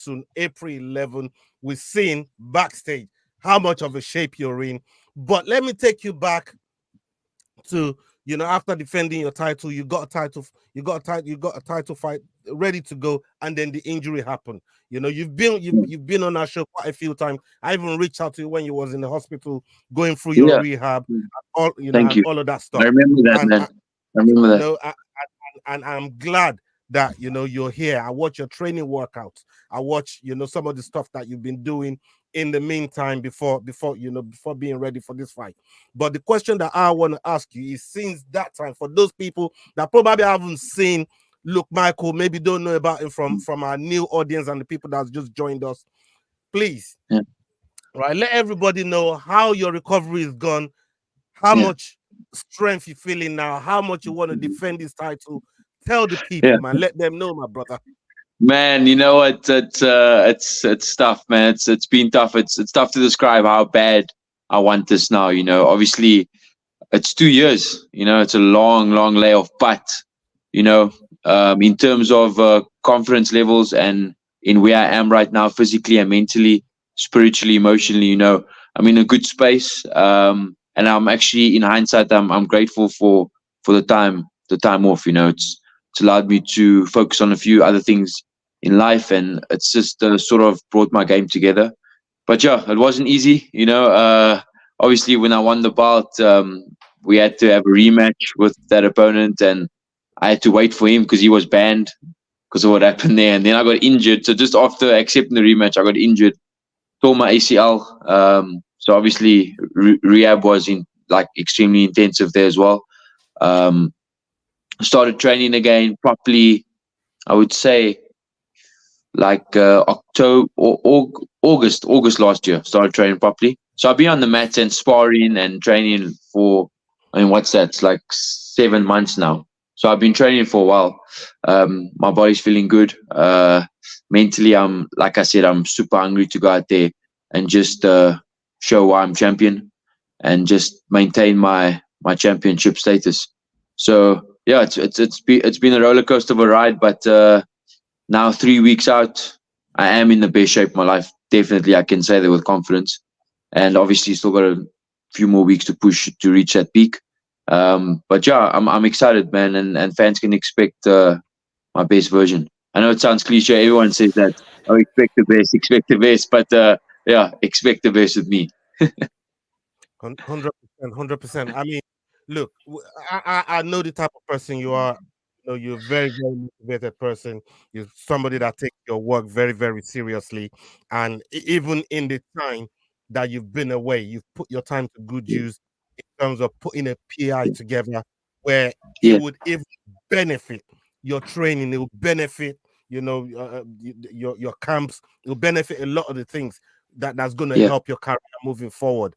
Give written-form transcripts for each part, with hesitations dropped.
soon, April 11. We've seen backstage how much of a shape you're in. But let me take you back to, after defending your title, you got a title fight ready to go, and then the injury happened. You've been on our show quite a few times. I even reached out to you when you was in the hospital going through your Yeah. rehab, all Thank and you. all of that I stuff. remember that, And man. I remember that. and I'm glad that you're here. I watch your training workouts. I watch some of the stuff that you've been doing in the meantime before being ready for this fight. But the question that I want to ask you is, since that time, for those people that probably haven't seen Look Michael, maybe don't know about him from our new audience and the people that's just joined us, please, Yeah. right, let everybody know how your recovery is gone, how Yeah. much strength you're feeling now, how much you want to defend this title. Tell the Yeah. people, man. Let them know, my brother. Man, you know what? It's tough, man. It's been tough. It's tough to describe how bad I want this now. Obviously it's 2 years. It's a long, long layoff. But you know, in terms of confidence levels and in where I am right now, physically and mentally, spiritually, emotionally, I'm in a good space. And I'm actually, in hindsight, I'm grateful for the time off. It's allowed me to focus on a few other things in life, and it's just sort of brought my game together. But yeah, it wasn't easy. Obviously, when I won the bout, we had to have a rematch with that opponent, and I had to wait for him because he was banned because of what happened there. And then I got injured. So just after accepting the rematch, I got injured, tore my ACL. So obviously, rehab was extremely intensive there as well. Um, Started training again properly, I would say, October or August last year. Started training properly. So I've been on the mats and sparring and training for, what's that? It's like 7 months now. So I've been training for a while. My body's feeling good. Mentally, like I said, I'm super hungry to go out there and just show why I'm champion and just maintain my championship status. So yeah, it's been a roller coaster of a ride, but now 3 weeks out, I am in the best shape of my life. Definitely, I can say that with confidence. And obviously, still got a few more weeks to push to reach that peak. But yeah, I'm excited, man, and fans can expect my best version. I know it sounds cliche. Everyone says that. Oh, expect the best. But yeah, expect the best with me. 100%, 100%. I mean, look, I know the type of person you are. You're a very, very motivated person. You're somebody that takes your work very, very seriously. And even in the time that you've been away, you've put your time to good use in terms of putting a PI together where it Yeah, would even benefit your training. It will benefit, your camps. It will benefit a lot of the things that's going to yeah, help your career moving forward.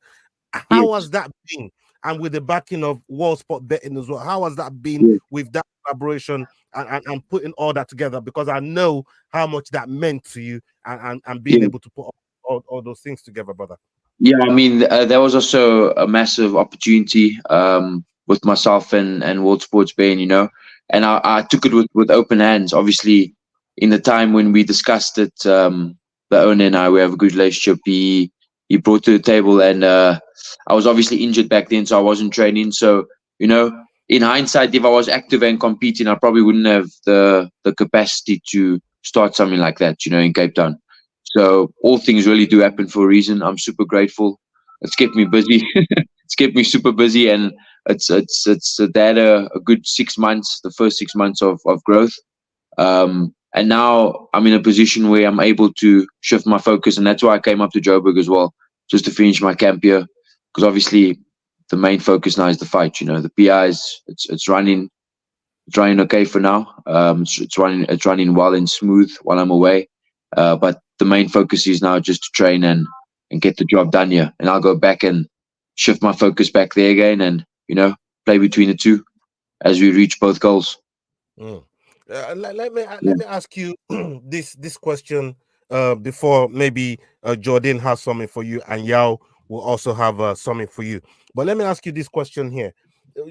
yeah, How has that been? And with the backing of World Sport Betting as well, how has that been yeah, with that collaboration and putting all that together? Because I know how much that meant to you and being yeah. able to put all those things together, brother. Yeah, I mean, there was also a massive opportunity with myself and World Sports Betting, and I took it with open hands. Obviously, in the time when we discussed it, the owner and I, we have a good relationship. He brought to the table, and I was obviously injured back then, so I wasn't training. So, in hindsight, if I was active and competing, I probably wouldn't have the capacity to start something like that, in Cape Town. So all things really do happen for a reason. I'm super grateful. It's kept me busy. It's kept me super busy, and it's had a good 6 months, the first 6 months of growth. And now I'm in a position where I'm able to shift my focus, and that's why I came up to Joburg as well, just to finish my camp here, because obviously the main focus now is the fight. The PIs, it's running okay for now. It's running well and smooth while I'm away. But the main focus is now just to train and get the job done here. And I'll go back and shift my focus back there again, and play between the two as we reach both goals. Mm. Let me Yeah, ask you this question before maybe Jordan has something for you and Yao will also have something for you. But let me ask you this question here.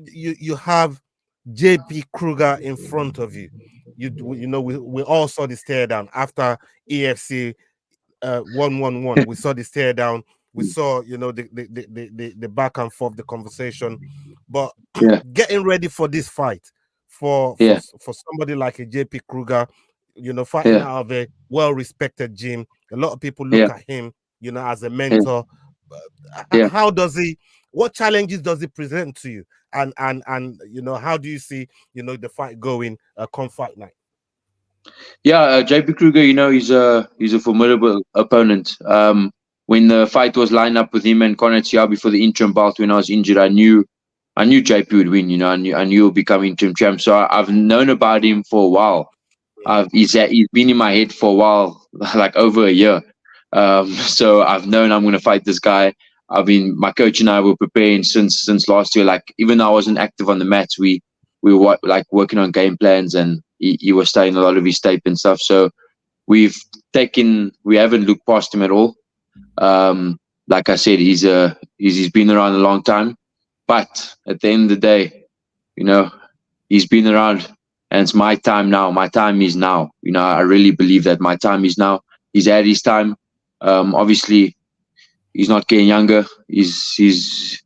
You have JP Kruger in front of you. You know, we all saw the stare down after AFC 1-1-1. We saw the stare down. We saw, you know, the back and forth, the conversation. But Yeah, getting ready for this fight yeah, for somebody like a JP Kruger, you know, fighting yeah, out of a well-respected gym. A lot of people look yeah, at him, you know, as a yeah, mentor. yeah. How does he? What challenges does he present to you? And you know, how do you see, you know, the fight going come fight night? Yeah, JP Kruger, you know, he's a formidable opponent. When the fight was lined up with him and Conor Tiabi for the interim belt when I was injured, I knew JP would win. You know, I knew he'll become interim champ. So I've known about him for a while. He's been in my head for a while, like over a year. So I've known I'm going to fight this guy. My coach and I were preparing since last year. Like even though I wasn't active on the mats, we were like working on game plans, and he was studying a lot of his tape and stuff. So we haven't looked past him at all. Like I said, he's been around a long time, but at the end of the day, you know, he's been around, and it's my time now. My time is now. You know, I really believe that my time is now. He's had his time. Obviously, he's not getting younger. He's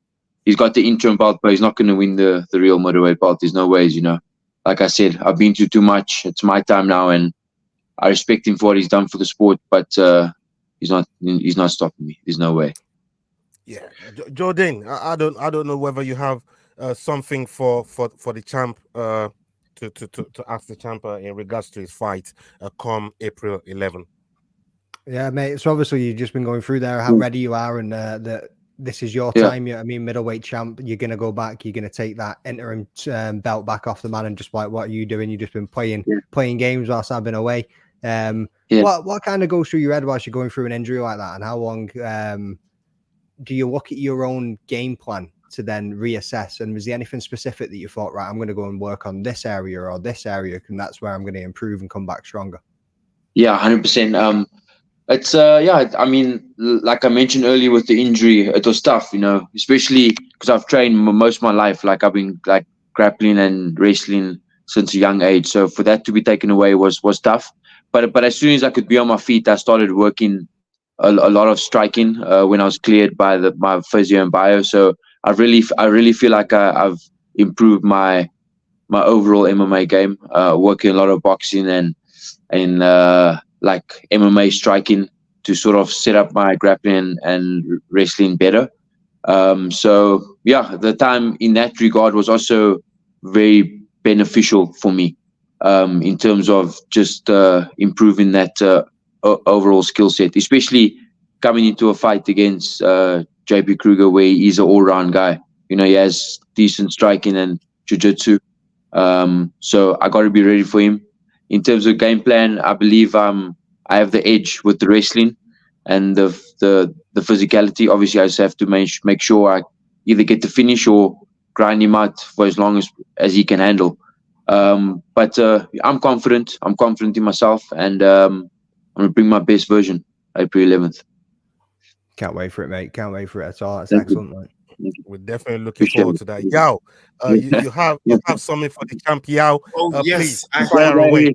got the interim belt, but he's not going to win the real middleweight belt. There's no ways. You know, like I said, I've been through too much. It's my time now, and I respect him for what he's done for the sport. But he's not stopping me. There's no way. Yeah, Jordan, I don't know whether you have something for the champ to ask the champ in regards to his fight come April 11th. Yeah, mate. So obviously you've just been going through there how ready you are, and that this is your Yeah. time. I mean, middleweight champ. You're gonna go back. You're gonna take that interim belt back off the man, and just like, what are you doing? You've just been playing games whilst I've been away. Yeah. What kind of goes through your head whilst you're going through an injury like that, and how long do you look at your own game plan to then reassess? And was there anything specific that you thought, right, I'm going to go and work on this area or this area, and that's where I'm going to improve and come back stronger? Yeah, 100%. It's yeah. I mean, like I mentioned earlier with the injury, it was tough, you know, especially because I've trained most of my life. Like I've been like grappling and wrestling since a young age. So for that to be taken away was tough. But as soon as I could be on my feet, I started working a lot of striking when I was cleared by my physio and bio. So I really feel like I've improved my overall MMA game. Working a lot of boxing and like MMA striking to sort of set up my grappling and wrestling better. So yeah, the time in that regard was also very beneficial for me in terms of just improving that overall skill set, especially coming into a fight against JP Kruger, where he's an all-round guy. You know, he has decent striking and jiu-jitsu. So I got to be ready for him. In terms of game plan, I believe I have the edge with the wrestling and the physicality. Obviously, I just have to make sure I either get the finish or grind him out for as long as he can handle. But I'm confident. I'm confident in myself, and I'm gonna bring my best version April 11th. Can't wait for it, mate. Can't wait for it at all. That's Thank excellent, mate. We're definitely looking forward to that. Yao, you have something for the champ, Yao. Oh yes, Please fire away.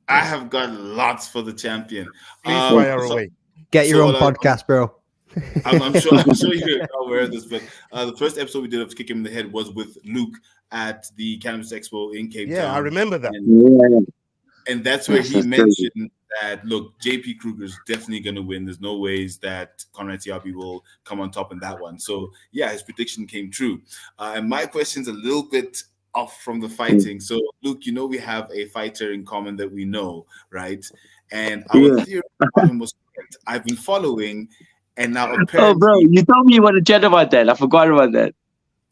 I have got lots for the champion. Please fire away. Get your own podcast, bro. I'm sure you're aware of this, but the first episode we did of Kick Him in the Head was with Luke at the Cannabis Expo in Cape Town. Yeah, I remember that. And that's where he mentioned that, look, JP Kruger's definitely going to win. There's no ways that Conor Tiabi will come on top in that one. So, yeah, his prediction came true. And my question's a little bit off from the fighting. So, Luke, you know we have a fighter in common that we know, right? And our theory was correct. I've been following, and now apparently... Oh, bro, you told me you want to chat about that. I forgot about that.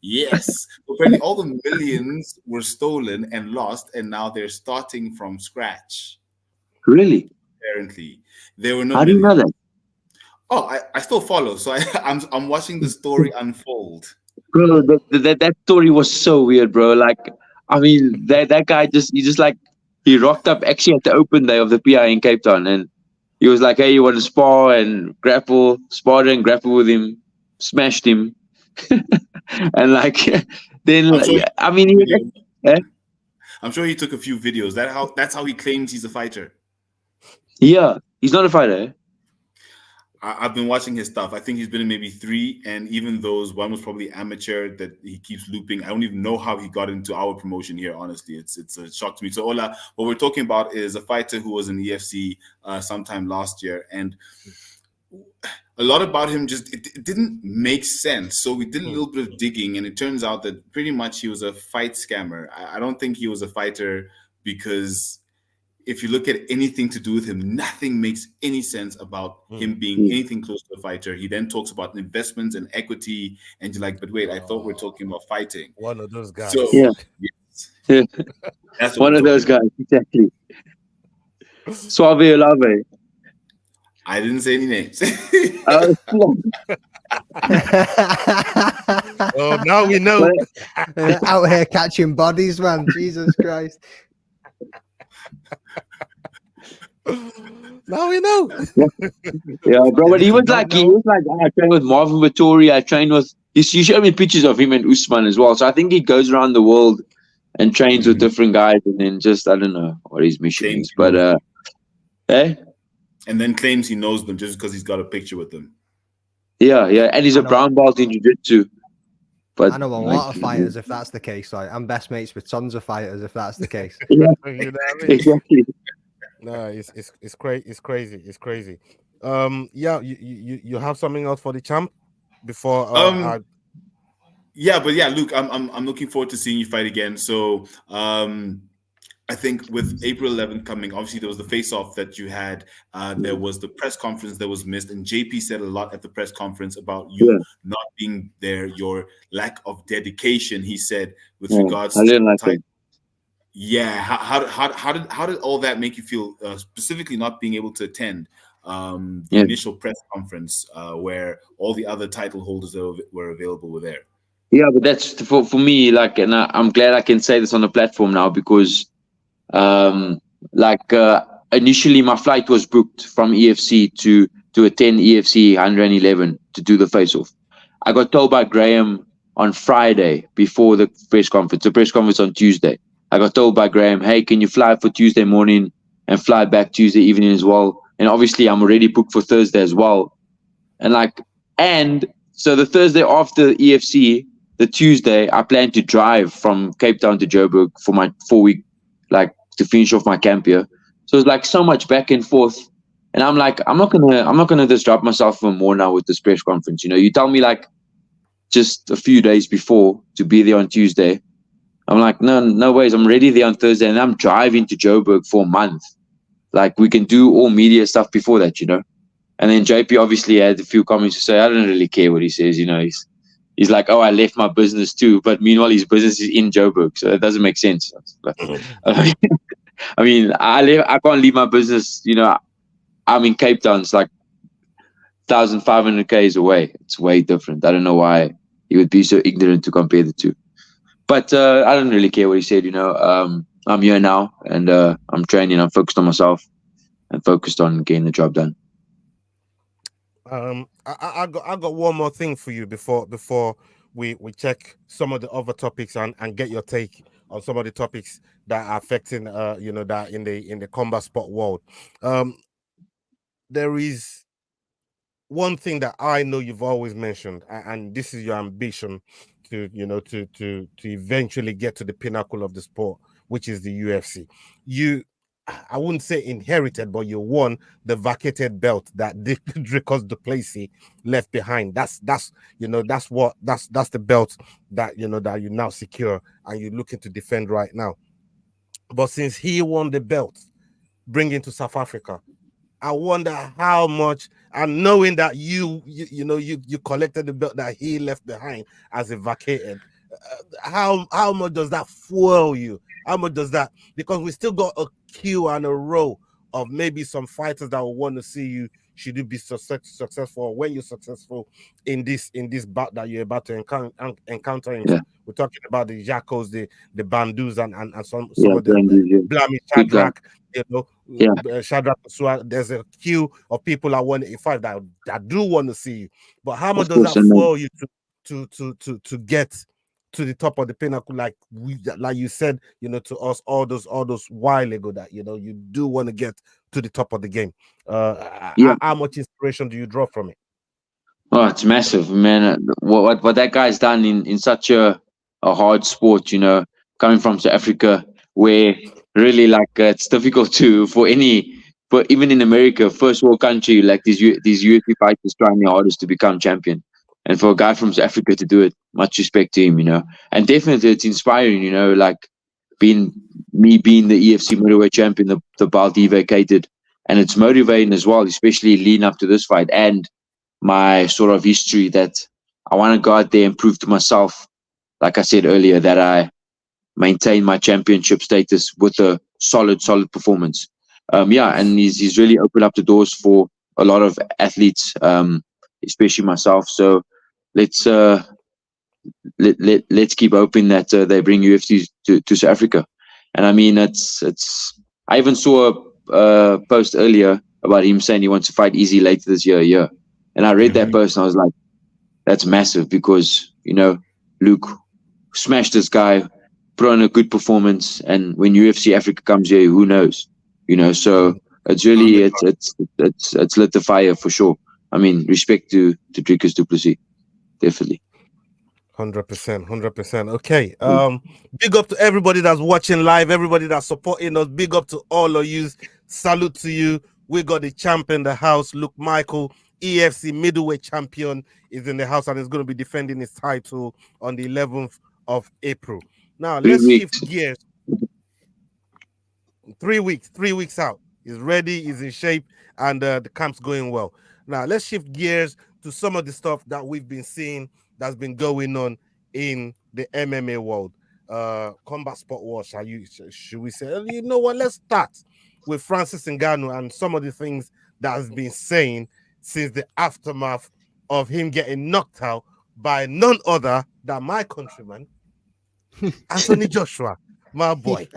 Yes. Apparently all the millions were stolen and lost, and now they're starting from scratch. Really? Apparently. There were no How do you know that? Oh, I still follow. So I'm watching the story unfold. Bro, that story was so weird, bro. Like, I mean, that guy he rocked up actually at the open day of the PI in Cape Town, and he was like, hey, you want to spar and spar and grapple with him, smashed him. And like then I'm sure I mean Eh? I'm sure he took a few videos. That's how he claims he's a fighter. Yeah, he's not a fighter. Eh? I've been watching his stuff. I think he's been in maybe 3, and even those, one was probably amateur that he keeps looping. I don't even know how he got into our promotion here. Honestly, it's a shock to me. So Ola, what we're talking about is a fighter who was in the EFC sometime last year, and a lot about him just it didn't make sense. So we did a little bit of digging, and it turns out that pretty much he was a fight scammer. I don't think he was a fighter, because if you look at anything to do with him, nothing makes any sense about him being anything close to a fighter. He then talks about investments and equity, and you're like, but wait, I thought we're talking about fighting. One of those guys. So Yeah. yes, that's what One we're of those talking guys, exactly. Suave Olave. I didn't say any names. Oh, now we know. Out here catching bodies, man. Jesus Christ. Now we know. Yeah, bro. But he was Don't like, I trained with Marvin Vittori. I trained with. You showed me pictures of him and Usman as well. So I think he goes around the world and trains with different guys, and then just I don't know what his mission is, but and then claims he knows them just because he's got a picture with them. Yeah, and he's a brown belt in jiu-jitsu. But I know a lot of fighters if that's the case. Like, I'm best mates with tons of fighters if that's the case. Yeah, You know what I mean? exactly. No, it's crazy. It's crazy. Yeah, you have something else for the champ before Yeah, but yeah, Luke, I'm looking forward to seeing you fight again. So I think with April 11th coming, obviously there was the face-off that you had. There was the press conference that was missed, and JP said a lot at the press conference about you not being there, your lack of dedication. He said with regards I didn't like it. Yeah, how did all that make you feel? Specifically, not being able to attend the initial press conference where all the other title holders that were available were there. Yeah, but that's for me. Like, and I'm glad I can say this on the platform now because, initially my flight was booked from EFC to attend EFC 111 to do the face-off. I got told by Graham on Friday before the press conference. The press conference on Tuesday. I got told by Graham, hey, can you fly for Tuesday morning and fly back Tuesday evening as well? And obviously I'm already booked for Thursday as well. And so the Thursday after EFC, the Tuesday, I plan to drive from Cape Town to Joburg for my 4-week, to finish off my camp here. So it's like so much back and forth. And I'm like, I'm not gonna disrupt myself for more now with this press conference. You know, you tell me just a few days before to be there on Tuesday. I'm like, no ways. I'm ready there on Thursday, and I'm driving to Joburg for a month. Like, we can do all media stuff before that, you know. And then JP obviously had a few comments to say, I don't really care what he says, you know. He's like, oh, I left my business too, but meanwhile his business is in Joburg, so it doesn't make sense. I mean, I can't leave my business, you know. I'm in Cape Town. It's like 1,500 k's away. It's way different. I don't know why he would be so ignorant to compare the two. But I don't really care what he said, you know. I'm here now, and I'm training. I'm focused on myself and focused on getting the job done. I got one more thing for you before we check some of the other topics and get your take on some of the topics that are affecting that in the combat sport world. There is one thing that I know you've always mentioned, and this is your ambition to eventually get to the pinnacle of the sport, which is the UFC. I wouldn't say inherited, but you won the vacated belt that Dricus du Plessis left behind. That's the belt that that you now secure and you're looking to defend right now. But since he won the belt, bringing to South Africa, I wonder how much, and knowing that you collected the belt that he left behind as a vacated, how much does that fuel you? How much does that? Because we still got a queue and a row of maybe some fighters that will want to see you. Should you be successful? When you're successful in this bout that you're about to encounter, we're talking about the Jacos, the Bandus, and some of the Blami Shadrach, Shadrach. There's a queue of people I want in fight that do want to see you. But how much does that fuel you to get to the top of the pinnacle, like you said, to us all those while ago, that you do want to get to the top of the game. Yeah. How much inspiration do you draw from it? Oh, it's massive, man. What that guy's done in such a hard sport, coming from South Africa, where really like it's difficult to for even in America, first world country, like these UFC fighters trying their hardest to become champion, and for a guy from South Africa to do it, much respect to him, and definitely it's inspiring, like being being the EFC middleweight champion, the belt he vacated, and it's motivating as well, especially leading up to this fight and my sort of history that I want to go out there and prove to myself, like I said earlier, that I maintain my championship status with a solid performance. Yeah, and he's really opened up the doors for a lot of athletes, especially myself. So let's let's keep hoping that they bring UFC to South Africa. And I mean, it's. I even saw a post earlier about him saying he wants to fight Easy later this year. Yeah. And I read that post and I was like, that's massive because, Luke smashed this guy, put on a good performance. And when UFC Africa comes here, who knows? So it's really, it's lit the fire for sure. I mean, respect to Dricus du Plessis. Definitely. 100%. Okay. Big up to everybody that's watching live, everybody that's supporting us. Big up to all of you. Salute to you. We got the champ in the house, Luke Michael. EFC middleweight champion is in the house and is going to be defending his title on the 11th of April. Now, let's shift gears. 3 weeks. 3 weeks out. He's ready, he's in shape, and the camp's going well. Now, let's shift gears to some of the stuff that we've been seeing that's been going on in the MMA world. Combat sport war, should we say? You know what? Let's start with Francis Ngannou and some of the things that has been saying since the aftermath of him getting knocked out by none other than my countryman, Anthony Joshua, my boy.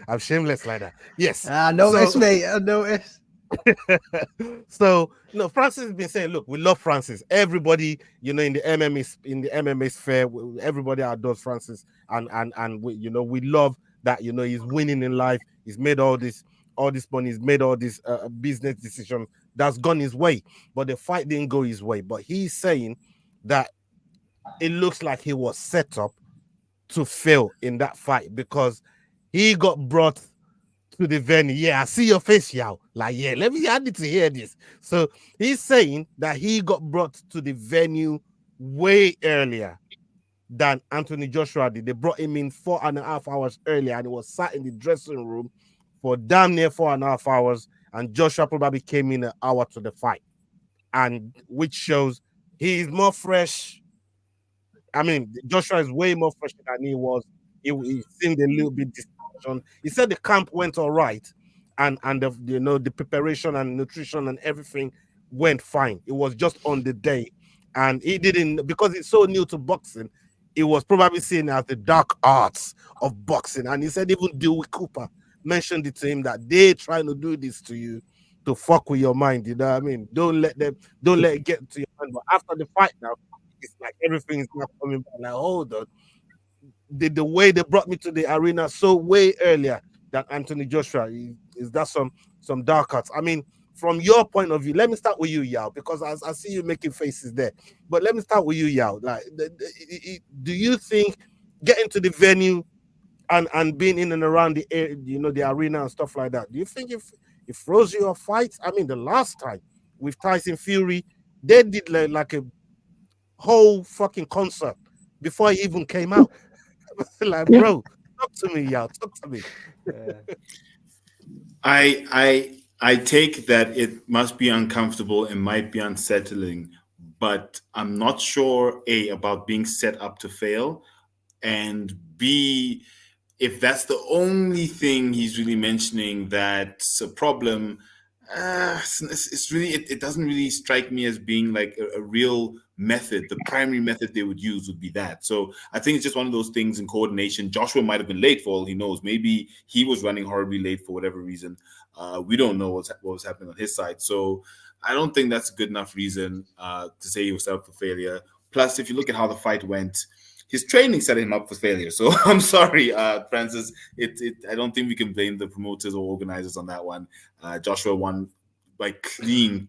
I'm shameless like that. Yes. I noticed, mate. I noticed. So, Francis has been saying, look, we love Francis. Everybody, in the MMA sphere, everybody adores Francis, and we love that. He's winning in life. He's made all this money. He's made all these business decisions that's gone his way, but the fight didn't go his way. But he's saying that it looks like he was set up to fail in that fight because he got brought to the venue. Yeah, I see your face, Yao. Like, yeah, I need to hear this. So he's saying that he got brought to the venue way earlier than Anthony Joshua did. They brought him in 4.5 hours earlier, and he was sat in the dressing room for damn near 4.5 hours, and Joshua probably came in an hour to the fight, and which shows he's more fresh. I mean, Joshua is way more fresh than he was. He seemed a little bit distortion. He said the camp went all right, and the preparation and nutrition and everything went fine. It was just on the day, and he didn't, because it's so new to boxing. It was probably seen as the dark arts of boxing, and he said even Dewey Cooper mentioned it to him that they trying to do this to you to fuck with your mind. You know what I mean? Don't let it get to your mind. But after the fight now, it's like everything is now coming back. Like, hold on. The way they brought me to the arena so way earlier than Anthony Joshua, is that some dark arts? I mean, from your point of view, let me start with you, Yao, because I see you making faces there. But let me start with you, Yao. Like, do you think getting to the venue and being in and around the the arena and stuff like that, do you think it froze your fights? I mean, the last time with Tyson Fury, they did like a whole fucking concert before he even came out. Like, bro, talk to me, y'all. Talk to me. I take that it must be uncomfortable and might be unsettling, but I'm not sure about being set up to fail, and B, if that's the only thing he's really mentioning that's a problem, it's really it doesn't really strike me as being like a real method. The primary method they would use would be that. So I think it's just one of those things in coordination. Joshua might have been late for all he knows. Maybe he was running horribly late for whatever reason. We don't know what was happening on his side. So I don't think that's a good enough reason to say he was set up for failure. Plus, if you look at how the fight went, his training set him up for failure. So I'm sorry, Francis. I don't think we can blame the promoters or organizers on that one. Joshua won by clean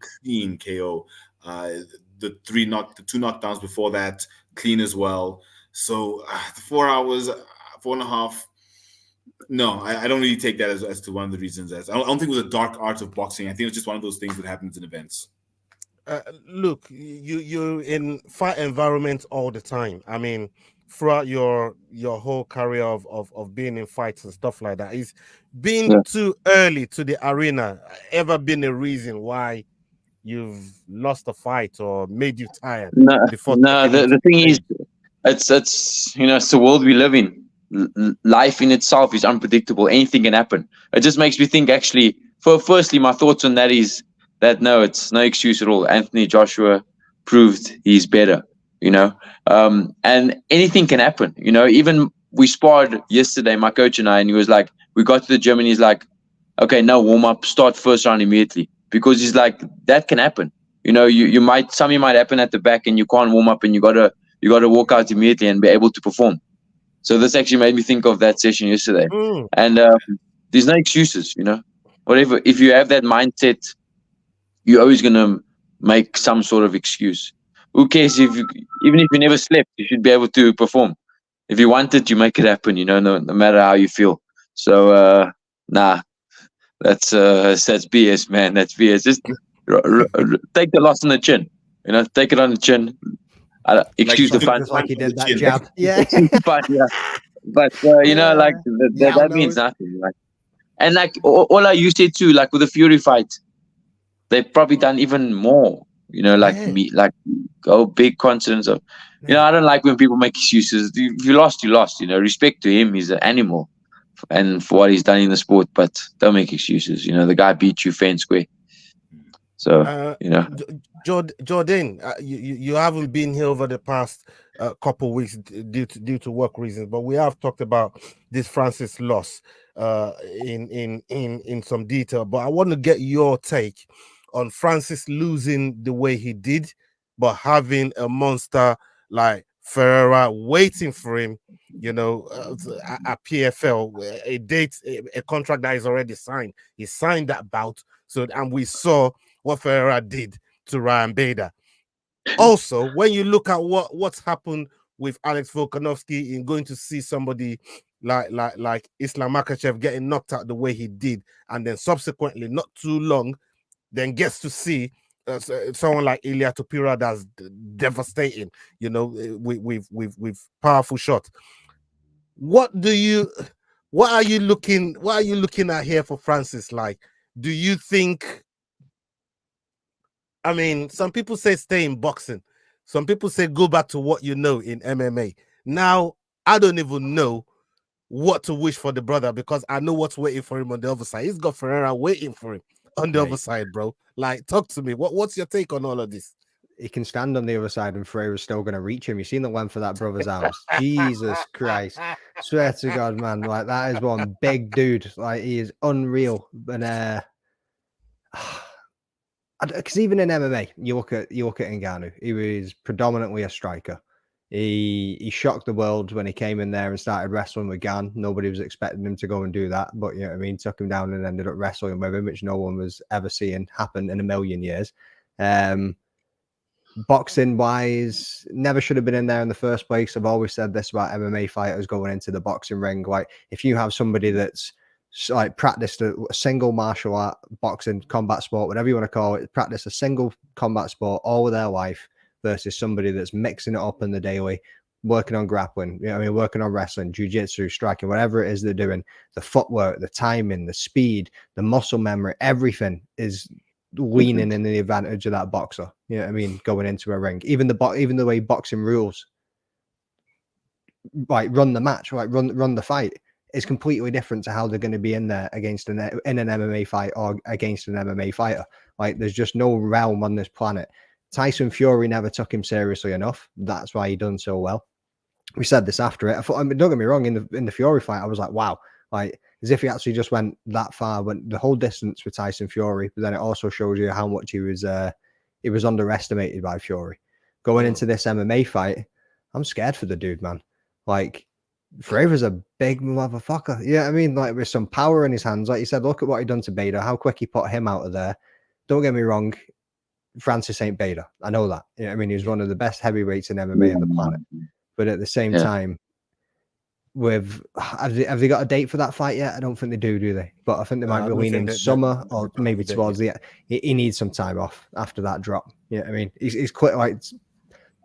KO. The two knockdowns before that, clean as well. So the 4 hours, 4.5. No, I don't really take that as to one of the reasons. I don't think it was a dark art of boxing. I think it was just one of those things that happens in events. Look, you're in fight environments all the time. I mean, throughout your whole career of being in fights and stuff like that, is being too early to the arena ever been a reason why you've lost a fight or made you tired? No, the thing is, it's it's the world we live in. Life in itself is unpredictable. Anything can happen. It just makes me think, actually, firstly, my thoughts on that is that no, it's no excuse at all. Anthony Joshua proved he's better, and anything can happen. Even we sparred yesterday, my coach and I, and he was like, we got to the gym and he's like, okay, no warm up, start first round immediately, because he's like, that can happen. Something might happen at the back and you can't warm up and you gotta walk out immediately and be able to perform. So this actually made me think of that session yesterday. And there's no excuses, whatever. If you have that mindset, you're always going to make some sort of excuse. Who cares even if you never slept, you should be able to perform. If you want it, you make it happen, no matter how you feel. So, that's BS, man. That's BS. Just take the loss on the chin, take it on the chin. Excuse the fun. Like he did that jab. Yeah. But that means nothing. And Ola, you said too, like with the Fury fight, they've probably done even more. Big confidence of, I don't like when people make excuses. If you lost, you lost. Respect to him. He's an animal, and for what he's done in the sport. But don't make excuses. The guy beat you fair and square. So Jordan, you haven't been here over the past couple of weeks due to work reasons, but we have talked about this Francis loss in some detail. But I want to get your take on Francis losing the way he did, but having a monster like Ferreira waiting for him, at PFL, a contract that is already signed. He signed that bout, and we saw what Ferreira did to Ryan Bader. Also, when you look at what's happened with Alex Volkanovski in going to see somebody like Islam Makhachev getting knocked out the way he did, and then subsequently, not too long, then gets to see someone like Ilia Topuria that's devastating, with powerful shots. What are you looking at here for Francis? Like, do you think? I mean, some people say stay in boxing. Some people say go back to what you know in MMA. Now, I don't even know what to wish for the brother, because I know what's waiting for him on the other side. He's got Ferreira waiting for him on the other side, bro. Like, talk to me. What's your take on all of this? He can stand on the other side and Ferreira's still going to reach him. You've seen the length for that brother's arms. Jesus Christ. Swear to God, man. Like, that is one big dude. Like, he is unreal. And because even in MMA, you look at Ngannou, he was predominantly a striker. He shocked the world when he came in there and started wrestling with Gan. Nobody was expecting him to go and do that, but took him down and ended up wrestling with him, which no one was ever seeing happen in a million years. Boxing wise, never should have been in there in the first place. I've always said this about MMA fighters going into the boxing ring. Like, if you have somebody that's like practiced a single martial art, boxing, combat sport, whatever you want to call it, practice a single combat sport all of their life versus somebody that's mixing it up in the daily, working on grappling, working on wrestling, jiu-jitsu, striking, whatever it is they're doing, the footwork, the timing, the speed, the muscle memory, everything is leaning in the advantage of that boxer. Going into a ring, even the way boxing rules, like run the match, like run the fight, is completely different to how they're going to be in there against in an MMA fight or against an MMA fighter. Like, there's just no realm on this planet. Tyson Fury never took him seriously enough. That's why he done so well. We said this after it. I thought, don't get me wrong, in the Fury fight, I was like, wow, like, as if he actually just went that far, went the whole distance with Tyson Fury. But then it also shows you how much he was underestimated by Fury. going into this MMA fight, I'm scared for the dude, man. Like, Ferreira's a big motherfucker. Yeah, I mean, like with some power in his hands. Like you said, look at what he done to Bader, how quick he put him out of there. Don't get me wrong, Francis ain't Bader. I know that. You know what I mean? He was one of the best heavyweights in MMA on the planet. But at the same time, have they got a date for that fight yet? I don't think they do they? But I think they might be leaning summer or maybe towards the. He needs some time off after that drop. You know what I mean? He's quite like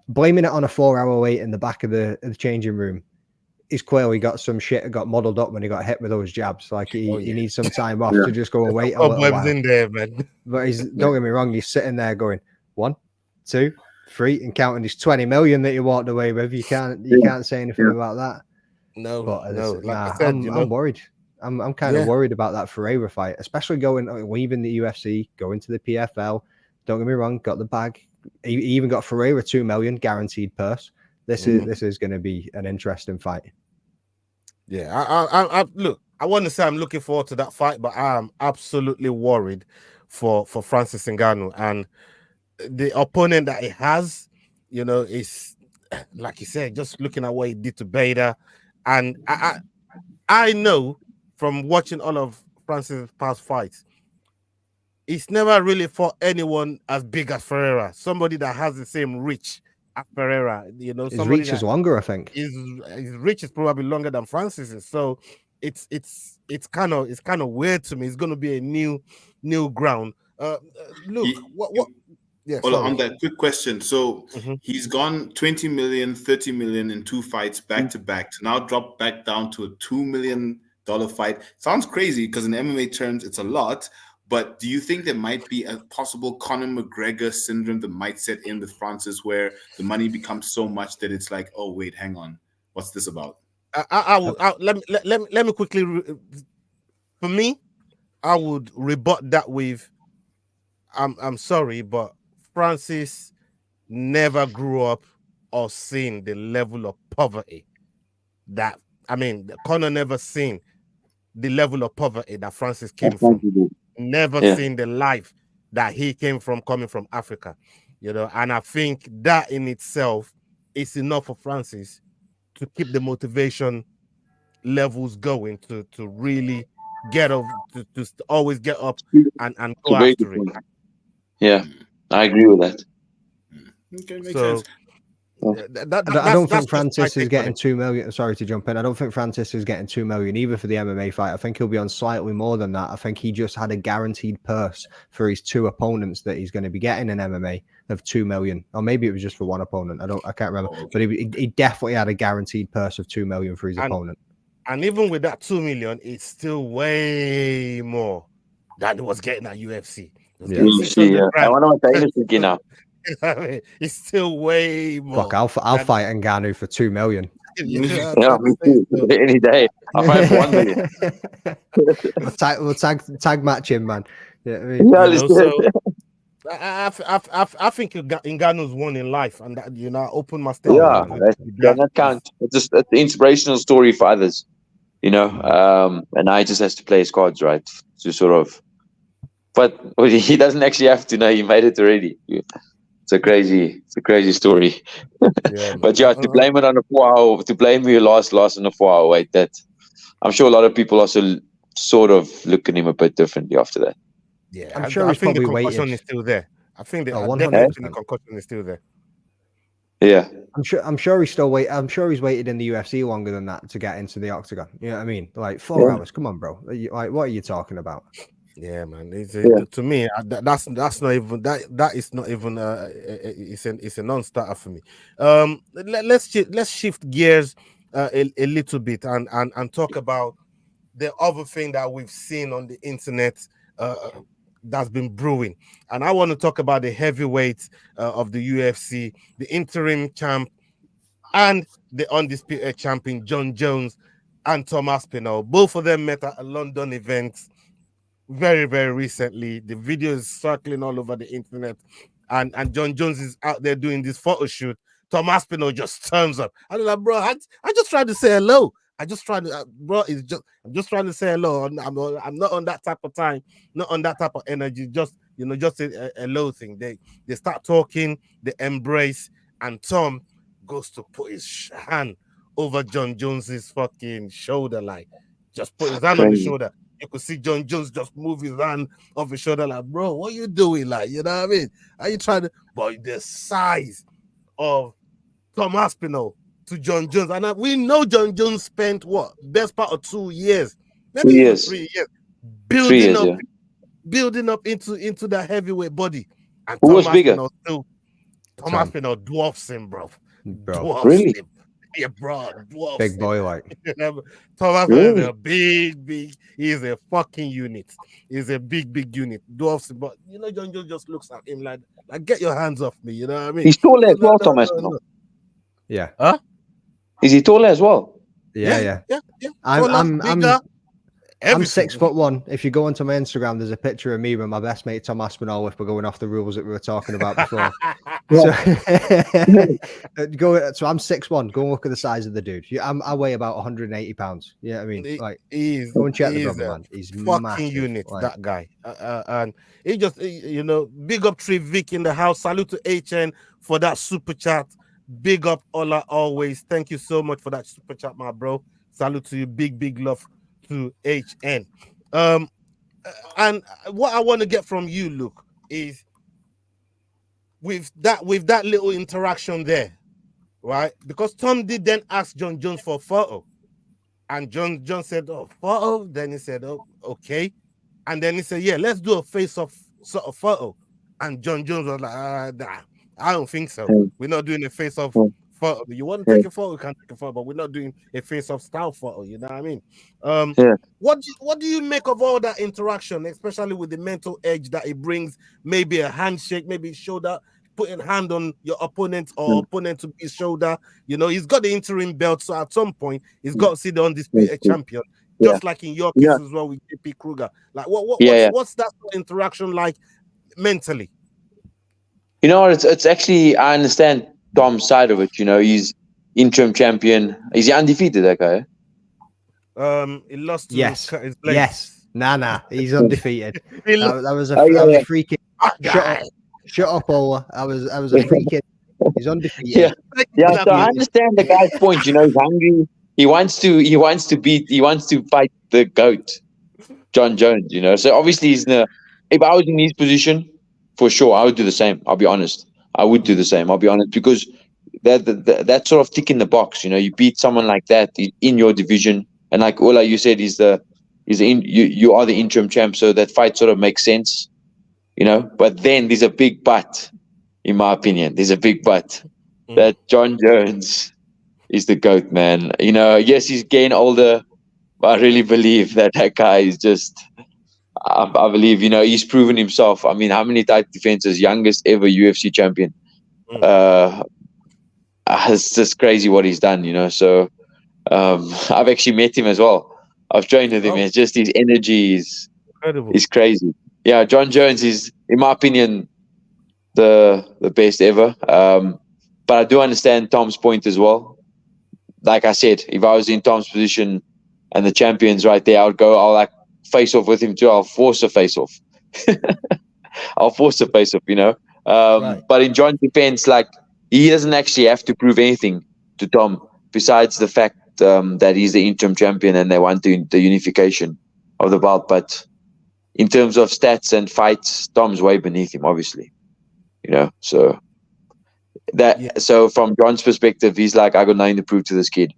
blaming it on a 4-hour wait in the back of the changing room. He's clearly got some shit got muddled up when he got hit with those jabs. Like he needs some time off to just go and wait a little while. In there, man. But don't get me wrong, he's sitting there going 1, 2, 3 and counting his 20 million that he walked away with. You can't say anything about that. No, but no. Like I said, I'm worried. I'm kind of worried about that Ferreira fight, especially leaving the UFC, going to the PFL. Don't get me wrong, got the bag. He even got Ferreira 2 million guaranteed purse. This is going to be an interesting fight. Yeah, I look. I want to say I'm looking forward to that fight, but I'm absolutely worried for Francis Ngannou and the opponent that he has. You know, is like you said, just looking at what he did to Bader, and I know from watching all of Francis' past fights, he's never really fought anyone as big as Ferreira, somebody that has the same reach as Ferreira. You know, his reach is longer, I think. His reach is probably longer than Francis's, so it's kind of weird to me. It's going to be a new ground. Look, what? Yeah, on that quick question. So he's gone 20 million, 30 million in 2 fights back to back to now drop back down to a $2 million fight. Sounds crazy because in MMA terms, it's a lot. But do you think there might be a possible Conor McGregor syndrome that might set in with Francis where the money becomes so much that it's like, oh, wait, hang on. What's this about? Let me quickly. For me, I would rebut that with, I'm sorry, but Francis never grew up or seen the level of poverty that, Conor never seen the level of poverty that Francis came from. Never seen the life that he came from, coming from Africa, you know. And I think that in itself is enough for Francis to keep the motivation levels going to really get up, to always get up and go after it. Yeah, I agree with that. Okay, makes sense. I don't think Francis is getting 2 million. Sorry to jump in. I don't think Francis is getting 2 million either for the MMA fight. I think he'll be on slightly more than that. I think he just had a guaranteed purse for his 2 opponents that he's going to be getting in MMA of 2 million, or maybe it was just for 1 opponent. I can't remember, but he definitely had a guaranteed purse of 2 million for his opponent. And even with that 2 million, it's still way more than he was getting at UFC. Yeah. I wonder what Dana's thinking now. It's still way more. Fuck, I'll fight Ngannou for 2 million. Yeah, me too. Any day. I'll fight for 1 million. we'll tag match him, man. Yeah, I think Ngannou's won in life, and that, you know, open my style. Yeah, that counts. It's just an inspirational story for others, you know. And I just has to play his cards right to sort of. But he doesn't actually have to know he made it already. It's a crazy story. But to blame it on a 4-hour, to blame your loss on a 4-hour wait, that I'm sure a lot of people also sort of look at him a bit differently after that. Yeah, I'm sure. I think the concussion is still there. I think the concussion is still there. Yeah, I'm sure he's still wait. I'm sure he's waited in the UFC longer than that to get into the octagon. You know what I mean? Like 4 hours. Come on, bro. Like, what are you talking about? Yeah, man. To me, that's not even that is not even it's a non-starter for me. Let's shift gears a little bit and talk about the other thing that we've seen on the internet that's been brewing, and I want to talk about the heavyweight of the UFC, the interim champ and the undisputed champion John Jones and Tom Aspinall. Both of them met at a London event very, very recently. The video is circling all over the internet, and John Jones is out there doing this photo shoot. Tom Aspinall just turns up. I'm like, bro, I just tried to say hello. I'm just trying to say hello. I'm not on that type of time, not on that type of energy. Just a low thing. They start talking, they embrace, and Tom goes to put his hand over John Jones's fucking shoulder, like just put his hand on his Crazy. shoulder. You could see John Jones just move his hand off his shoulder, like, bro, what you doing? Like, you know what I mean? Are you trying to? But the size of Tom Aspinall to John Jones, and we know John Jones spent what best part of 2 years, maybe 2 even years. 3 years, 3 years, yeah. building up into that heavyweight body. And Who Tom was bigger? Aspinall still, Tom Aspinall dwarfs him, bro. Dwarfs Really? him. Yeah, bro, dwarfs Big him. boy, like. Tom Aspinall is Really? a big. He's a fucking unit. He's a big unit. Dwarfs him, but you know, John Jones just looks at him like get your hands off me. You know what I mean? He's taller as No, well, no, Tom no, Aspinall. no. Yeah. Huh? Is he taller as well? Yeah. I'm bigger. I'm Everything. 6'1". If you go onto my Instagram, there's a picture of me with my best mate Tom Aspinall. If we're going off the rules that we were talking about before, so, so I'm 6'1". Go and look at the size of the dude. I weigh about 180 pounds. You know what I mean? Like, go and check the brother, man. He's fucking massive, unit, like. that guy. And he just, you know, big up Trey Vic in the house. Salute to HN for that super chat. Big up Ola always. Thank you so much for that super chat, my bro. Salute to you. Big love to HN. And what I want to get from you, Luke, is with that little interaction there, right? Because Tom did then ask John Jones for a photo, and John said, "Oh, photo." Then he said, "Oh, okay," and then he said, "Yeah, let's do a face-off sort of photo." And John Jones was like, "Nah, I don't think so. We're not doing a face-off photo. You want to take a photo, we can take a photo, but we're not doing a face-off style photo." You know what I mean? What do you make of all that interaction, especially with the mental edge that it brings? Maybe a handshake, maybe shoulder, putting hand on your opponent or opponent to his shoulder. You know, he's got the interim belt, so at some point he's got to see the undisputed champion. Just like in your case as well with JP Kruger. Like, what's that interaction like mentally? You know, it's actually, I understand Tom's side of it. You know, he's interim champion. Is he undefeated, that guy? He lost to Yes. Curtis Blades. Yes. Nah. He's undefeated. that was a free kick. Shut up, Ola. I was a free kick. He's undefeated. Yeah. So I understand the guy's point. You know, he's hungry. He wants to fight the GOAT, John Jones. You know, so obviously if I was in his position, for sure, I would do the same. I'll be honest. I would do the same. I'll be honest, because that sort of tick in the box. You know, you beat someone like that in your division, and like Ola, you said, you are the interim champ, so that fight sort of makes sense. You know, but then there's a big but. In my opinion, there's a big but that John Jones is the GOAT, man. You know, yes, he's getting older, but I really believe that guy is just. I believe, you know, he's proven himself. I mean, how many title defenses? Youngest ever UFC champion. It's just crazy what he's done, you know. So I've actually met him as well. I've trained with him. It's just his energy is incredible. He's crazy. Yeah, John Jones is, in my opinion, the best ever. But I do understand Tom's point as well. Like I said, if I was in Tom's position and the champion's right there, I'll like face off with him too. I'll force a face off. You know. But in John's defense, like, he doesn't actually have to prove anything to Tom besides the fact that he's the interim champion and they want the unification of the belt. But in terms of stats and fights, Tom's way beneath him, obviously. You know, so so from John's perspective, he's like, I got nothing to prove to this kid.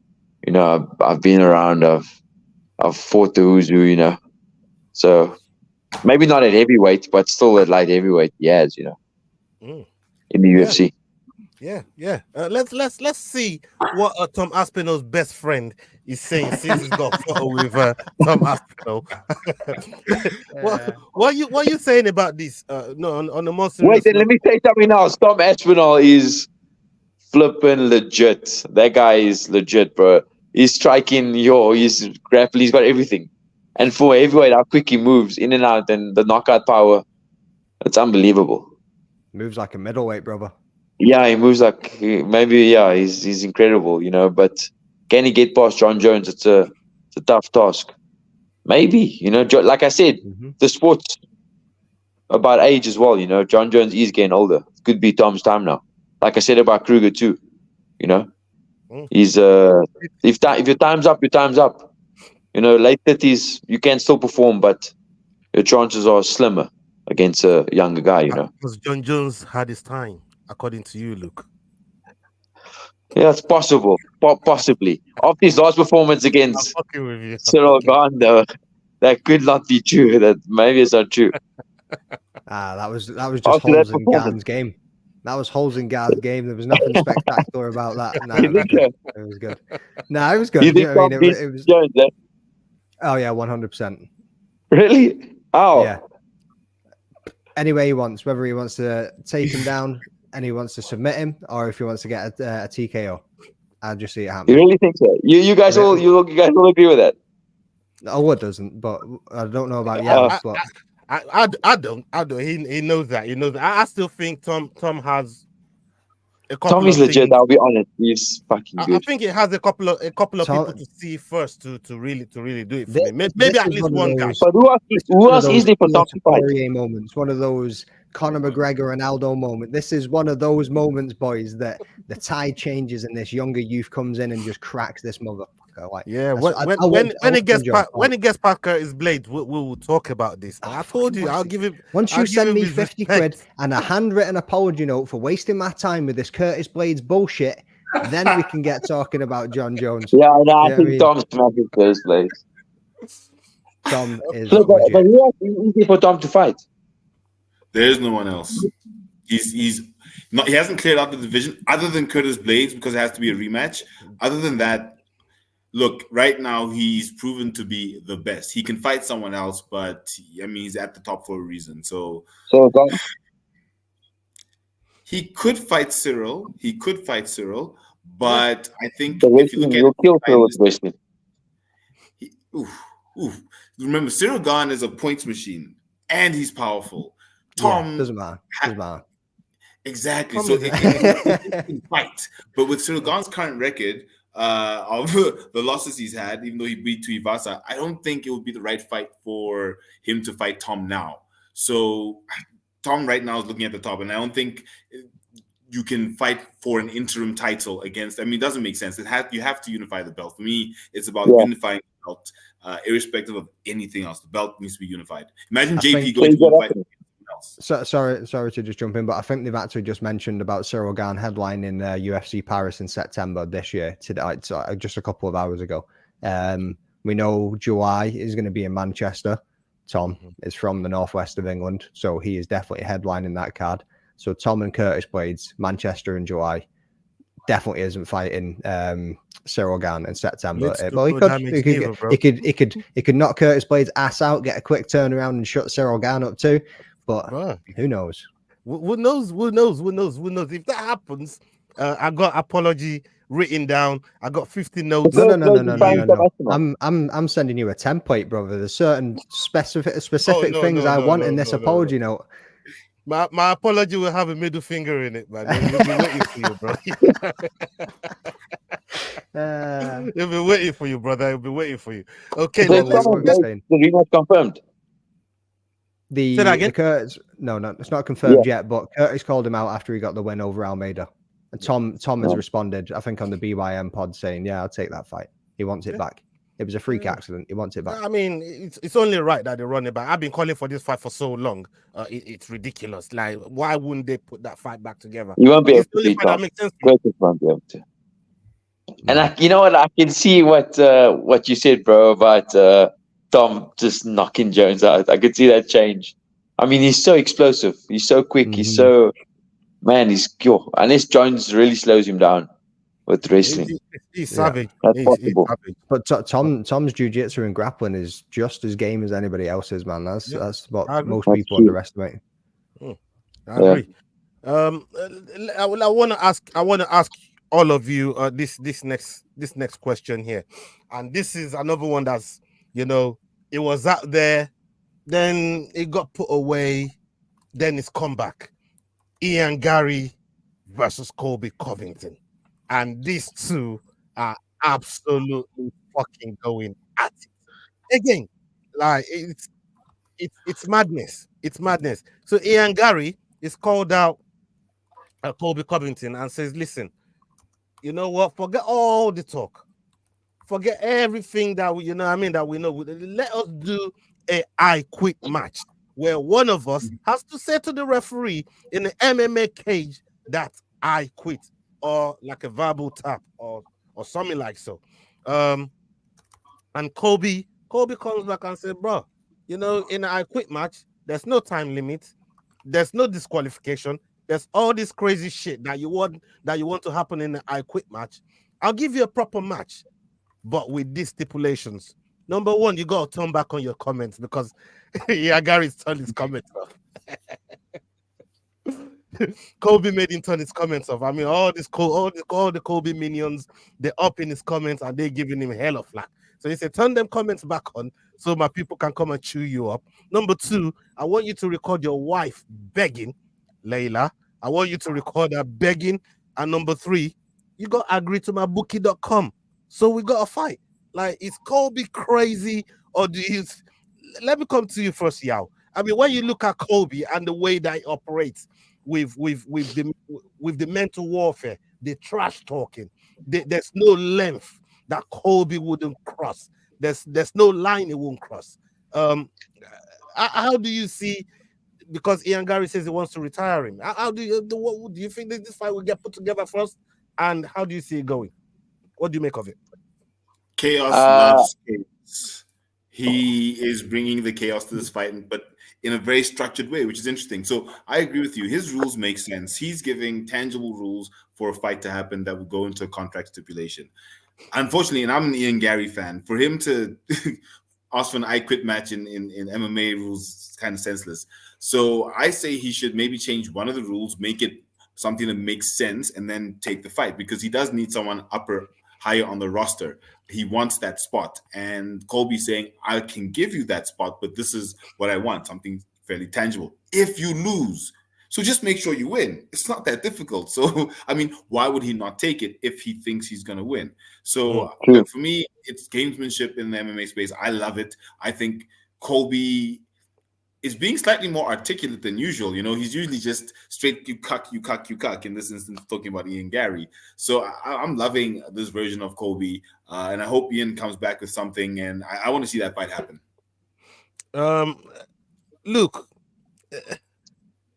You know, I've been around, I've fought the who's who, you know. So maybe not at heavyweight, but still at light heavyweight, he has, you know, in the UFC. Yeah. Let's see what Tom Aspinall's best friend is saying since he's got a photo with Tom Aspinall. What are you saying about this? No, on the most serious Wait, then let me say something else. Tom Aspinall is flipping legit. That guy is legit, bro. He's striking, he's grappling, he's got everything. And for heavyweight, how quick he moves in and out, and the knockout power, it's unbelievable. Moves like a middleweight, brother. Yeah, he moves like he's incredible, you know. But can he get past John Jones? It's a tough task. Maybe, you know, like I said, the sport's about age as well, you know. John Jones is getting older. It could be Tom's time now. like I said about Kruger too. You know, he's if your time's up, your time's up. You know, late 30s, you can still perform, but your chances are slimmer against a younger guy. You know, Because John Jones had his time, according to you, Luke. yeah, it's possible, possibly. After his last performance I'm against fucking with you. Cyril Gahn, though, that could not be true. That maybe it's not true. That was just After that holes in performance. Garn's game. That was holes in Garn's game. There was nothing spectacular about that. No, it was good. It was good. No, it was good. You think know what I mean? Tom It was. Jones, eh? Oh yeah, 100%. Really? How? Yeah. Any way he wants, whether he wants to take him down and he wants to submit him, or if he wants to get a TKO, I'll just see it happen. You really think so? You guys all agree with that? Ola doesn't, but I don't know about Jan. But I don't. He knows that. He knows that. I still think Tom has a couple Tommy's of legit. things. I'll be honest. He's fucking good. I think it has a couple of Tom- people to see first to really do it for This- me. Maybe this at is least one of one guy. those- But who else is there for Tom to fight? Poirier moments, one of those Conor McGregor Ronaldo moment. This is one of those moments, boys, that the tide changes and this younger youth comes in and just cracks this motherfucker. Like, Yeah, that's- when it gets enjoy when it gets past Curtis Blades, we'll talk about this. I told you, I'll give him. Once I'll you give send him me his 50 respect. quid and a handwritten apology note for wasting my time with this Curtis Blades bullshit, then we can get talking about John Jones. Yeah, no, I Yeah, think I mean- Tom's smacking first place. Tom is Look, but legit. who else is there for Tom to fight? There's no one else. He's not. He hasn't cleared out the division other than Curtis Blades because it has to be a rematch. Other than that, look, right now he's proven to be the best. He can fight someone else, but I mean he's at the top for a reason. So he could fight Cyril. But I think the if you look wrestling, at you'll kill Cyril with wrestling. remember, Cyril Gahn is a points machine and he's powerful. Yeah, Tom doesn't matter. Exactly. Tom So is- it can fight. But with Cyril Gahn's current record of the losses he's had, even though he beat Tuivasa, I don't think it would be the right fight for him to fight Tom now. So Tom right now is looking at the top, and I don't think you can fight for an interim title against. I mean, it doesn't make sense. You have to unify the belt. For me, it's about unifying the belt, irrespective of anything else. The belt needs to be unified. Imagine JP going to unify else. So, sorry to just jump in, but I think they've actually just mentioned about Cyril Gahn headlining UFC Paris in September this year, just a couple of hours ago. We know July is going to be in Manchester. Tom is from the northwest of England, so he is definitely headlining that card. So Tom and Curtis Blades, Manchester in July, definitely isn't fighting Cyril Gahn in September. Well, he could knock Curtis Blades' ass out, get a quick turnaround, and shut Cyril Gahn up too. But who knows? Who knows? If that happens, I got apology written down. I got 50 notes. No. I'm sending you a template, brother. There's certain specific things I want in this apology note. My apology will have a middle finger in it, man. We'll be waiting for you, bro. They'll be waiting for you, brother. They'll be waiting for you. Okay, the rematch confirmed. Say that again? Curtis, no, it's not confirmed yet, but Curtis called him out after he got the win over Almeida. And Tom has responded, I think, on the BYM pod saying, yeah, I'll take that fight. He wants it back. It was a freak accident. He wants it back. I mean, it's only right that they run it back. I've been calling for this fight for so long. It's ridiculous. Like, why wouldn't they put that fight back together? You won't be able to beat Tom. Curtis won't be able to. And you know what? I can see what you said, bro, about Tom just knocking Jones out. I could see that change. I mean, he's so explosive. He's so quick. He's so... Man, he's pure. Unless Jones really slows him down with wrestling. He's savage. That's possible. But Tom's jiu-jitsu and grappling is just as game as anybody else's, man. That's what most people underestimate. I agree. I want to ask all of you this next question here, and this is another one that's, it was out there, then it got put away, then it's come back. Ian Gary versus Colby Covington, and these two are absolutely fucking going at it again. Like it's madness. It's madness. So Ian Gary is called out Colby Covington and says, "Listen, you know what? Forget all the talk. Forget everything that we, that we know. Let us do a I quit match where one of us has to say to the referee in the MMA cage that I quit, or like a verbal tap, or something like so." And Colby comes back and said, "Bro, in an I quit match, there's no time limit, there's no disqualification, there's all this crazy shit that you want to happen in an I quit match. I'll give you a proper match, but with these stipulations. Number one, you got to turn back on your comments because Gary's turned his comments off." Kobe made him turn his comments off. I mean, all the Kobe minions, they're up in his comments and they're giving him hell of flack. So he said, turn them comments back on so my people can come and chew you up. Number two, I want you to record your wife begging, Layla. I want you to record her begging. And number three, you got to agree to my bookie.com. So we got to fight. Like, is Colby crazy, or do you? Let me come to you first, Yao. I mean, when you look at Colby and the way that he operates with the mental warfare, the trash talking, there's no length that Colby wouldn't cross. There's no line he won't cross. How do you see? Because Ian Gary says he wants to retire him. How do you think this fight will get put together first? And how do you see it going? What do you make of it? Chaos loves chaos. He is bringing the chaos to this fight, but in a very structured way, which is interesting. So I agree with you. His rules make sense. He's giving tangible rules for a fight to happen that would go into a contract stipulation. Unfortunately, and I'm an Ian Gary fan, for him to ask for an I quit match in MMA rules is kind of senseless. So I say he should maybe change one of the rules, make it something that makes sense, and then take the fight, because he does need someone higher on the roster. He wants that spot. And Colby saying, I can give you that spot, but this is what I want, something fairly tangible. If you lose, so just make sure you win. It's not that difficult. So, I mean, why would he not take it if he thinks he's going to win? So for me, it's gamesmanship in the MMA space. I love it. I think Colby is being slightly more articulate than usual. He's usually just straight, you cuck. In this instance, talking about Ian Gary. So I'm loving this version of Colby, and I hope Ian comes back with something, and I want to see that fight happen. Look,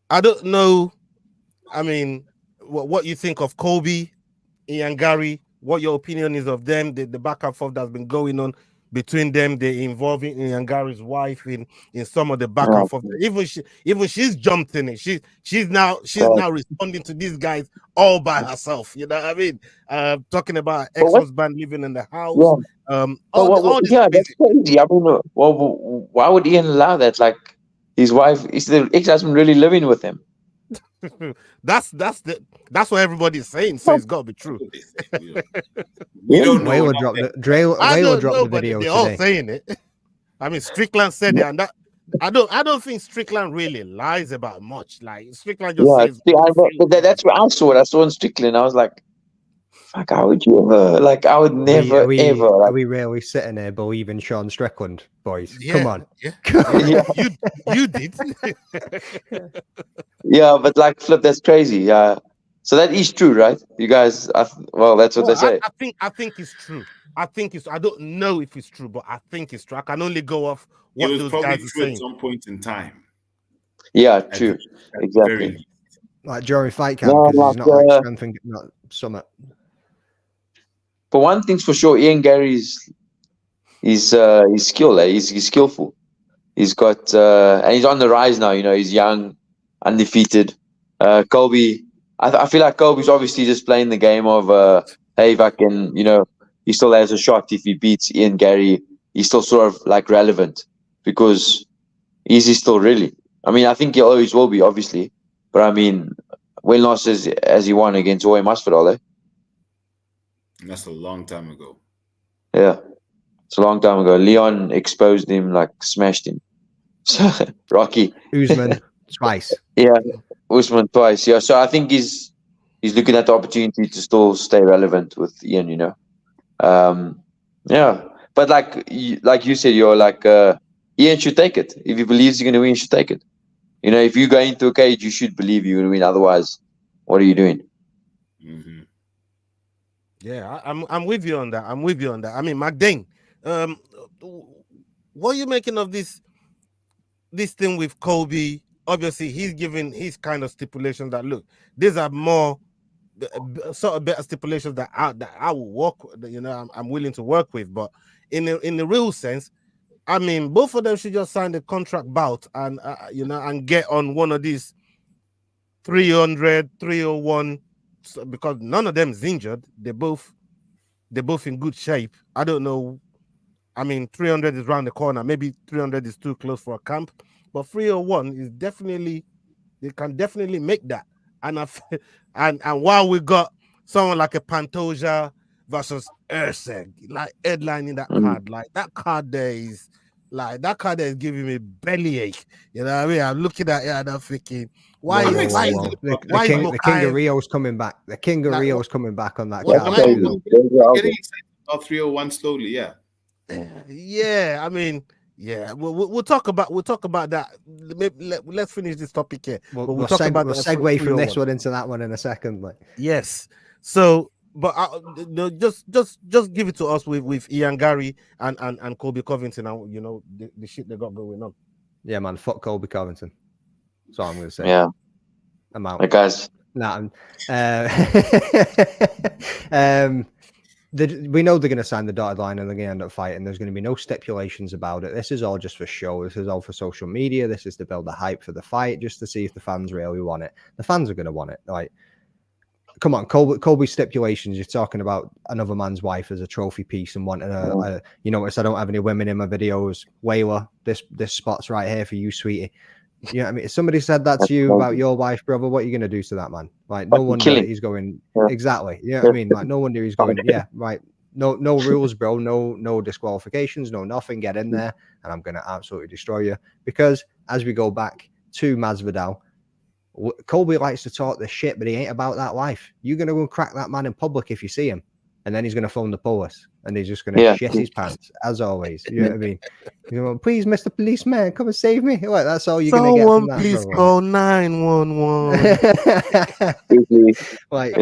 I don't know. I mean, what you think of Colby, Ian Gary, what your opinion is of them, the back and forth that's been going on between them, they're involving Ian Gary's wife in some of the back and forth. Even she's jumped in it. She's now responding to these guys all by herself. You know what I mean? Talking about ex-husband living in the house. Yeah. That's crazy. I mean, why would Ian allow that? Like, his wife, is the ex-husband really living with him? That's what everybody's saying. So it's got to be true. We don't know. Waylo dropped the video they're today. all saying it. I mean, Strickland said it, and that I don't think Strickland really lies about much. Like, Strickland just says. That's what I saw it. I saw in Strickland. I was like, fuck, how would you ever? Like, I would never ever. Are we really sitting there believing Sean Strickland, boys? Yeah, Come on. Yeah. you did. Yeah, but like, flip, that's crazy. Yeah. So that is true, right? You guys, that's what they say. I think it's true. I don't know if it's true, but I think it's true. I can only go off what those guys are saying. At some point in time. Yeah, true. Exactly. Like during fight camp, because he's not like strengthening, not summit. But one thing's for sure, Ian Gary's he's skilled. He's skillful. He's got and he's on the rise now. He's young, undefeated. Colby, I feel like Colby's obviously just playing the game of hey, if I can, he still has a shot. If he beats Ian Gary, he's still sort of like relevant, because is he still really? I mean, I think he always will be, obviously. But I mean, when last has he won against Roy Masvidal? That's a long time ago. Yeah, it's a long time ago. Leon exposed him, like smashed him. Rocky. Usman twice. Yeah, Usman twice. Yeah, so I think he's looking at the opportunity to still stay relevant with Ian. Yeah, but like you said, you're like Ian should take it. If he believes he's going to win, he should take it. If you go into a cage, you should believe you're going to win. Otherwise, What are you doing? Mm-hmm. Yeah, I'm with you on that. I'm with you on that. I mean, McDane, um, what are you making of this thing with Kobe? Obviously, he's giving his kind of stipulations that look, these are more sort of better stipulations that I will work. You know, I'm willing to work with. But in the real sense, I mean, both of them should just sign the contract bout and you know, and get on one of these 300, 301, because none of them is injured. They're both in good shape. I don't know. I mean, 300 is around the corner. Maybe 300 is too close for a camp, but 301 is definitely, they can definitely make that. And and while we got someone like a Pantoja versus Erceg, like headlining that Mm. card, like that card there is like that card there is giving me bellyache. You know what I mean? I'm looking at it and I'm thinking, why Whoa, is whoa, whoa, whoa. why is The King of Mokaev Rio's coming back. The King of like Rio's coming back on that Why- card why- too, though. Getting excited about 301 slowly, yeah. yeah, I mean, yeah, we'll talk about that. Let's finish this topic here. We'll, But we'll, talk about we'll the segue from this 301. one into that one in a second. Like, Yes. So, but no, just give it to us with Ian Gary and Kobe Covington and you know the shit they got going on. yeah, man, fuck Colby Covington. That's all I'm going to say. Yeah. I'm out. Like, guys, Nah, we know they're going to sign the dotted line and they're going to end up fighting. There's going to be no stipulations about it. This is all just for show. This is all for social media. This is to build the hype for the fight, just to see if the fans really want it. The fans are going to want it. Like, come on, Colby stipulations. You're talking about another man's wife as a trophy piece and wanting a you notice I don't have any women in my videos. Layla, this spot's right here for you, sweetie. You know what I mean? If somebody said that to you about your wife, brother, what are you going to do to that man? Like, no wonder he's going, exactly. You know what I mean? Like, no wonder he's going, yeah, right. No rules, bro. No disqualifications, no nothing. Get in there and I'm going to absolutely destroy you. Because as we go back to Masvidal, Colby likes to talk this shit, but he ain't about that life. You're going to go and crack that man in public if you see him. And then he's going to phone the police and he's just going to shit his pants, as always. You know what I mean? You know, please, Mr. Policeman, come and save me. Like, that's all you're going to get from that. Please call 911. Like,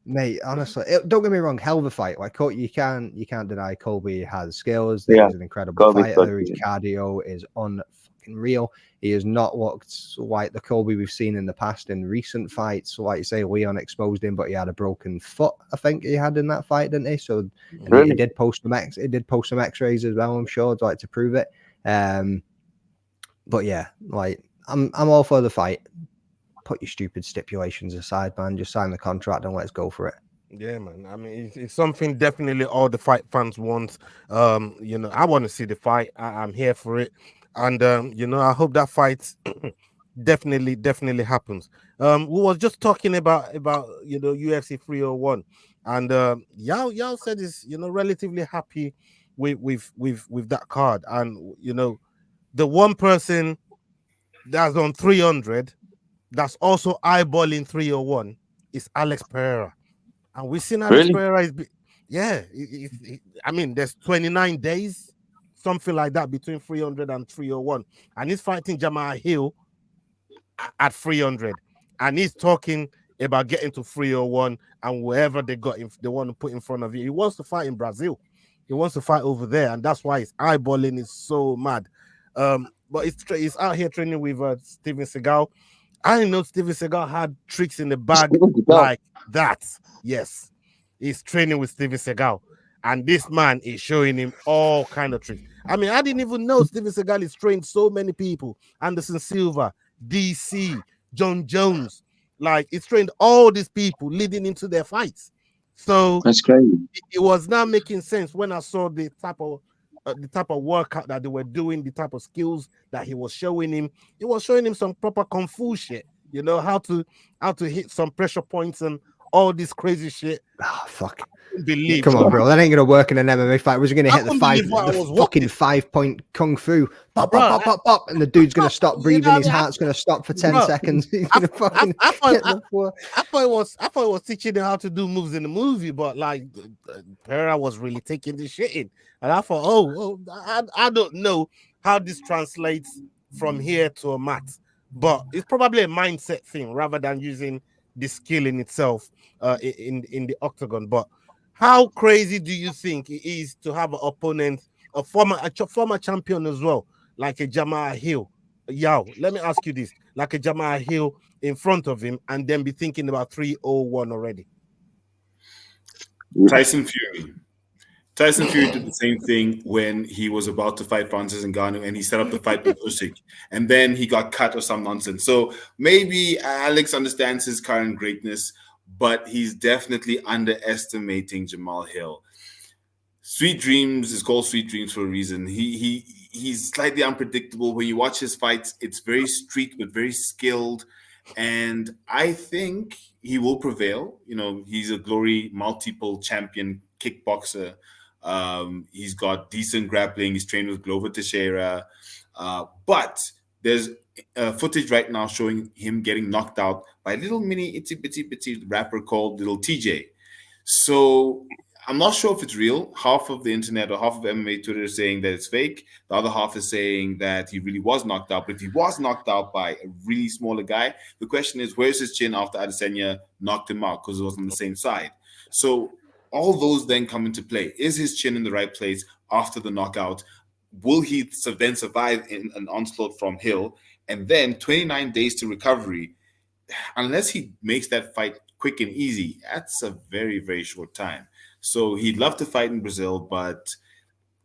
mate, honestly, don't get me wrong, hell of a fight. Like, you can't deny Colby has skills. He's an incredible fighter. His cardio is unreal. He has not looked like the Colby we've seen in the past in recent fights. Like you say, Leon exposed him, but he had a broken foot, I think he had in that fight, didn't he? So he did post some X-rays as well, I'm sure, to prove it. But yeah, like I'm all for the fight. Put your stupid stipulations aside, man. Just sign the contract and let's go for it. Yeah, man. I mean, it's something definitely all the fight fans want. You know, I want to see the fight. I'm here for it. And you know, I hope that fight definitely happens. We was just talking about you know, UFC 301, and Yao said is, you know, relatively happy with that card. And you know, the one person that's on 300 that's also eyeballing 301 is Alex Pereira, and we've seen Alex Pereira is I mean, there's 29 days, something like that, between 300 and 301, and he's fighting Jamal Hill at 300, and he's talking about getting to 301 and wherever they want to put in front of you. He wants to fight in Brazil. He wants to fight over there, and that's why his eyeballing is so mad. But he's out here training with Steven Seagal. I didn't know Steven Seagal had tricks in the bag like that. Yes, he's training with Steven Seagal, and this man is showing him all kind of tricks. I mean, I didn't even know Steven Seagal is trained so many people: Anderson Silva, DC, John Jones. Like, it's trained all these people leading into their fights. So that's crazy. It was now making sense when I saw the type of workout that they were doing, the type of skills that he was showing him. He was showing him some proper kung fu shit, you know, how to hit some pressure points and all this crazy shit. Oh, fuck. Believe. Come on, bro. That ain't gonna work in an MMA fight. We're gonna hit the fucking 5-point kung fu. Pop, pop, pop, pop, pop, and the dude's gonna stop breathing. His heart's gonna stop for 10 seconds. He's gonna fucking I thought it was teaching him how to do moves in the movie, but like Pereira was really taking this shit in, and I thought, I don't know how this translates from here to a mat, but it's probably a mindset thing rather than using the skill in itself in the octagon. But how crazy do you think it is to have an opponent, a former champion as well, like a Jamal Hill? Yao, let me ask you this: like a Jamal Hill in front of him, and then be thinking about 301 already. Tyson Fury. Tyson Fury did the same thing when he was about to fight Francis Ngannou, and he set up the fight with Usyk, and then he got cut or some nonsense. So maybe Alex understands his current greatness, but he's definitely underestimating Jamal Hill. Sweet Dreams is called Sweet Dreams for a reason. He's slightly unpredictable. When you watch his fights, it's very street but very skilled, and I think he will prevail. You know, he's a Glory multiple champion kickboxer. He's got decent grappling. He's trained with Glover Teixeira. But there's footage right now showing him getting knocked out by a little mini itsy bitsy rapper called Little TJ. So I'm not sure if it's real. Half of the internet or half of MMA Twitter is saying that it's fake. The other half is saying that he really was knocked out. But if he was knocked out by a really smaller guy, the question is, where's his chin after Adesanya knocked him out because it was on the same side? So all those then come into play. Is his chin in the right place after the knockout? Will he then survive in an onslaught from Hill? And then 29 days to recovery. Unless he makes that fight quick and easy, that's a very, very short time. So he'd love to fight in Brazil, but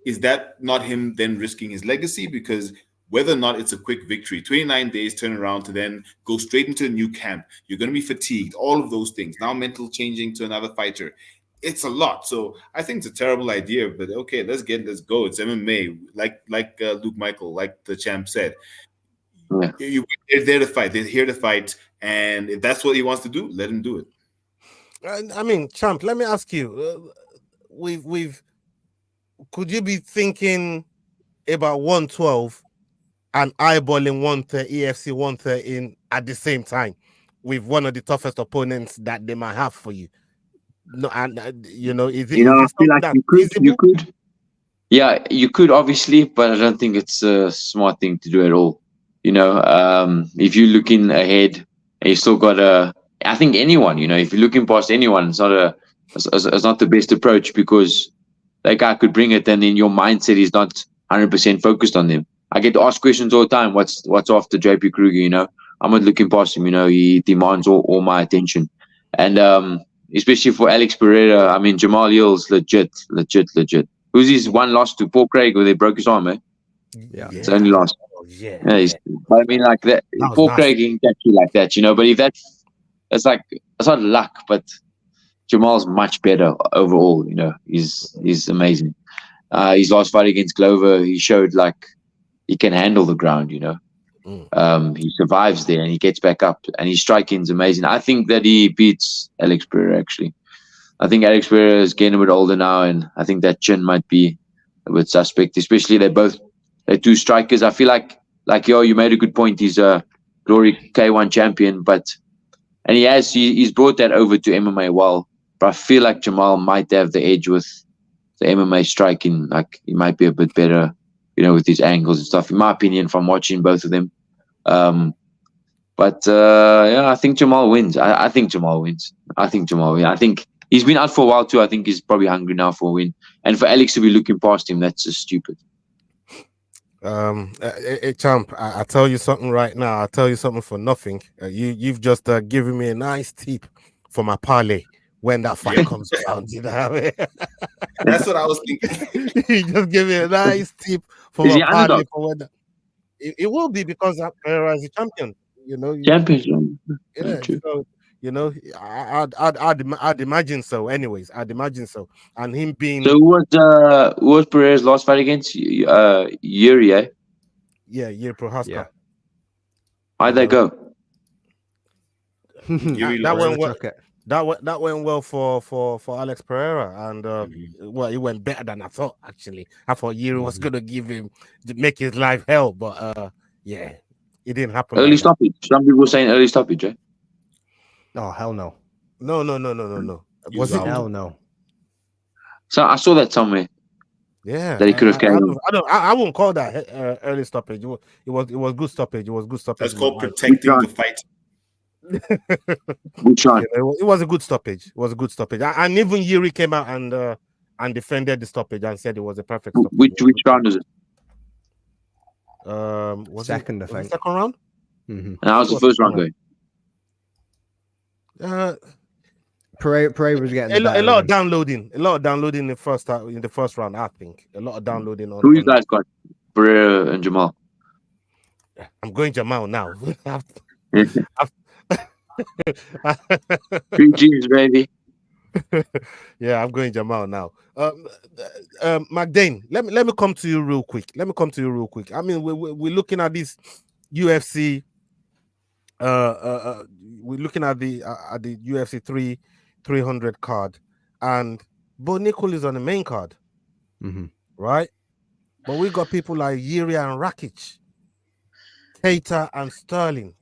is that not him then risking his legacy? Because whether or not it's a quick victory, 29 days turn around to then go straight into a new camp. You're going to be fatigued, all of those things. Now mental changing to another fighter. It's a lot. So I think it's a terrible idea, but okay, let's go. It's MMA, like Luke Michael, like the champ said. Yeah. They're there to fight. They're here to fight. And if that's what he wants to do, let him do it. I mean, champ, let me ask you, could you be thinking about 112 and eyeballing 130, EFC 113 at the same time with one of the toughest opponents that they might have for you? No, and is it? I feel like you could. Yeah, you could obviously, but I don't think it's a smart thing to do at all. If you're looking ahead and you still got I think anyone, if you're looking past anyone, it's not the best approach, because that guy could bring it, and then your mindset is not 100% focused on them. I get asked questions all the time. What's after JP Kruger? I'm not looking past him. He demands all my attention, and especially for Alex Pereira. I mean, Jamal Hill's legit. Who's his one loss to? Paul Craig, where they broke his arm, eh? Yeah. It's only lost. Yeah. But I mean, like that. Paul Craig can catch you like that, But if it's not luck, but Jamal's much better overall. He's amazing. His last fight against Glover, he showed like he can handle the ground. He survives there and he gets back up, and his striking's amazing. I think that he beats Alex Pereira. Actually, I think Alex Pereira is getting a bit older now, and I think that chin might be a bit suspect. Especially they're two strikers. I feel like you made a good point. He's a Glory K1 champion, and he's brought that over to MMA well. But I feel like Jamal might have the edge with the MMA striking. Like he might be a bit better, with his angles and stuff. In my opinion, from watching both of them. I think Jamal wins. I think Jamal wins. I think he's been out for a while too. I think he's probably hungry now for a win. And for Alex to be looking past him, that's just stupid. Champ, I tell you something right now. I'll tell you something for nothing. You've just given me a nice tip for my parlay when that fight comes around. You know what I mean? That's what I was thinking. You just give me a nice tip for my parlay for when it will be, because Pereira is a champion. Champion. Yeah. So, I'd imagine so. Anyways, I'd imagine so. And him being. So who was Pereira's last fight against? Yuri, eh? Yeah, Yuri Prohaska. Yeah. How'd that go? That went well. That went well for Alex Pereira, and it went better than I thought. Actually, I thought Yuri was gonna make his life hell, but it didn't happen. Early stoppage. Some people saying early stoppage, eh? Oh, hell no. No. Was it? Hell no. So I saw that somewhere. Yeah, that he could have carried on. I won't call that early stoppage. It was good stoppage. It was good stoppage. That's called protecting the fight. Which one? It was a good stoppage. It was a good stoppage. And even Yuri came out and defended the stoppage and said it was a perfect stoppage. Which round is it? Was Second, it, I think. second round? Mm-hmm. And how's the first round going? Pereira was getting a lot of downloading. A lot of downloading in the first round, I think. A lot of downloading on. Who you guys got? Pereira and Jamal. I'm going Jamal now. GG's, baby. Yeah, I'm going Jamal now. McDane, let me come to you real quick. I mean, we're looking at this UFC. We're looking at the UFC 300 card, and Bo Nickel is on the main card, right? But we got people like Yuri and Rakic, Keita and Sterling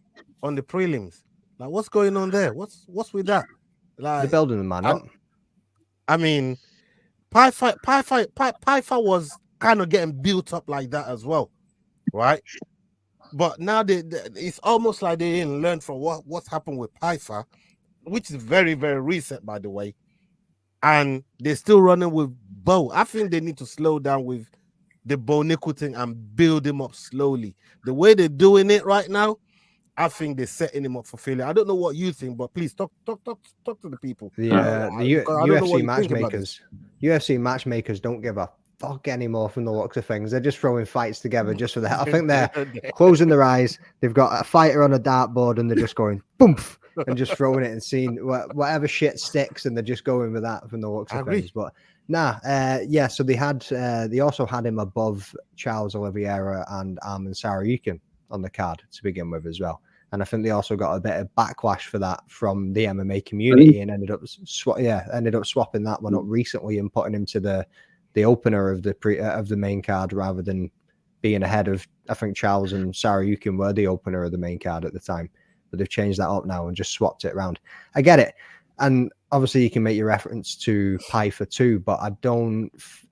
on the prelims. Like, what's going on there? What's with that? Like, they're building the man up. I mean, Pfeiffer was kind of getting built up like that as well, right? But now it's almost like they didn't learn from what's happened with Pfeiffer, which is very, very recent, by the way. And they're still running with Bo. I think they need to slow down with the Bo Nickel thing and build him up slowly. The way they're doing it right now, I think they're setting him up for failure. I don't know what you think, but please talk to the people. The UFC matchmakers don't give a fuck anymore from the looks of things. They're just throwing fights together just for that. I think they're closing their eyes. They've got a fighter on a dartboard and they're just going boom and just throwing it and seeing whatever shit sticks, and they're just going with that from the looks of things. But so they also had him above Charles Oliveira and Arman Tsarukyan on the card to begin with as well. And I think they also got a bit of backlash for that from the MMA community and ended up swapping that one up recently and putting him to the opener of the main card rather than being ahead of, I think Charles and Tsarukyan were the opener of the main card at the time. But they've changed that up now and just swapped it around. I get it. And obviously you can make your reference to Pfeiffer too, but I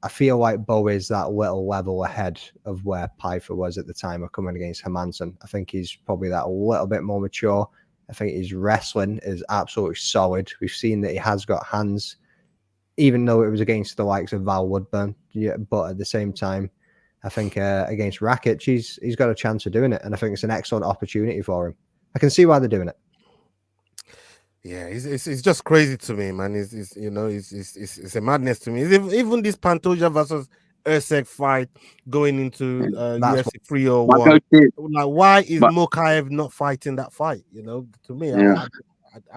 feel like Bo is that little level ahead of where Pfeiffer was at the time of coming against Hermansson. I think he's probably that a little bit more mature. I think his wrestling is absolutely solid. We've seen that he has got hands, even though it was against the likes of Val Woodburn. Yeah, but at the same time, I think against Rakic, he's got a chance of doing it. And I think it's an excellent opportunity for him. I can see why they're doing it. Yeah, it's just crazy to me, man. It's a madness to me. Even this Pantoja versus Erceg fight going into UFC 301. Like, why is Mokaev not fighting that fight? To me, I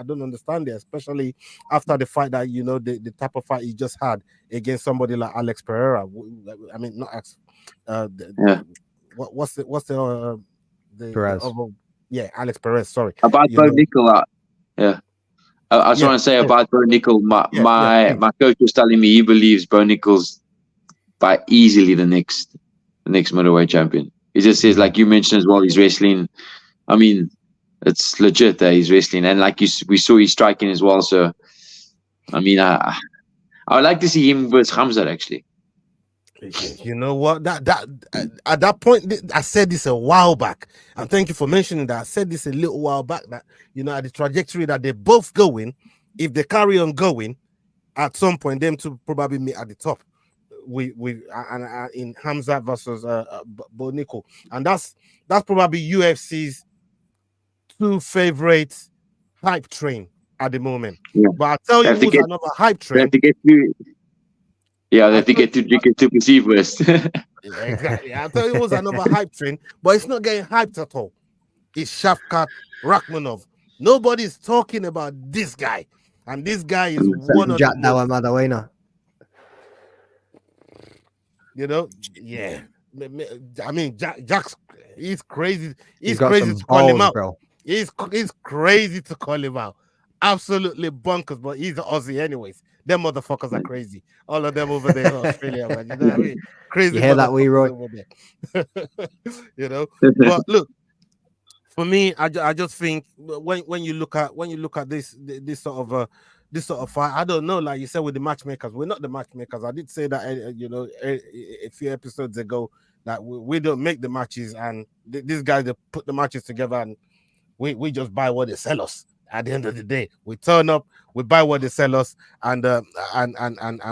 don't understand it, especially after the fight that the type of fight he just had against somebody like Alex Pereira. I mean, not what's the Perez? Alex Perez. Sorry, about Bo Nickel. Yeah. I just want to say about Bo Nickel, my coach was telling me he believes Bo Nickel's by easily the next middleweight champion. He just says, like you mentioned as well, he's wrestling. I mean, it's legit that he's wrestling, and like we saw he's striking as well. So, I mean, I would like to see him versus Khamzat actually. You know what? That at that point, I said this a while back, and thank you for mentioning that. I said this a little while back that at the trajectory that they're both going, if they carry on going, at some point them two probably meet at the top. In Khamzat versus Bo Nickel, and that's probably UFC's two favorite hype train at the moment. Yeah. But I'll tell you who's another hype train. They have to get to perceive West. Exactly. I'll tell you who's another hype train, but it's not getting hyped at all. It's Shavkat Rakhmonov. Nobody's talking about this guy. And this guy is one of Jack Della Maddalena. Yeah. I mean, Jack's he's crazy. He's crazy to call him out. Bro. He's crazy to call him out. Absolutely bonkers, but he's an Aussie anyways. Them motherfuckers are crazy. All of them over there in Australia, man. You know what I mean? Crazy. You hear that, Leroy? But look, for me, I just think when you look at this sort of fight, I don't know. Like you said with the matchmakers, we're not the matchmakers. I did say that a few episodes ago that we don't make the matches, and these guys they put the matches together and We just buy what they sell us. At the end of the day, we turn up, we buy what they sell us, and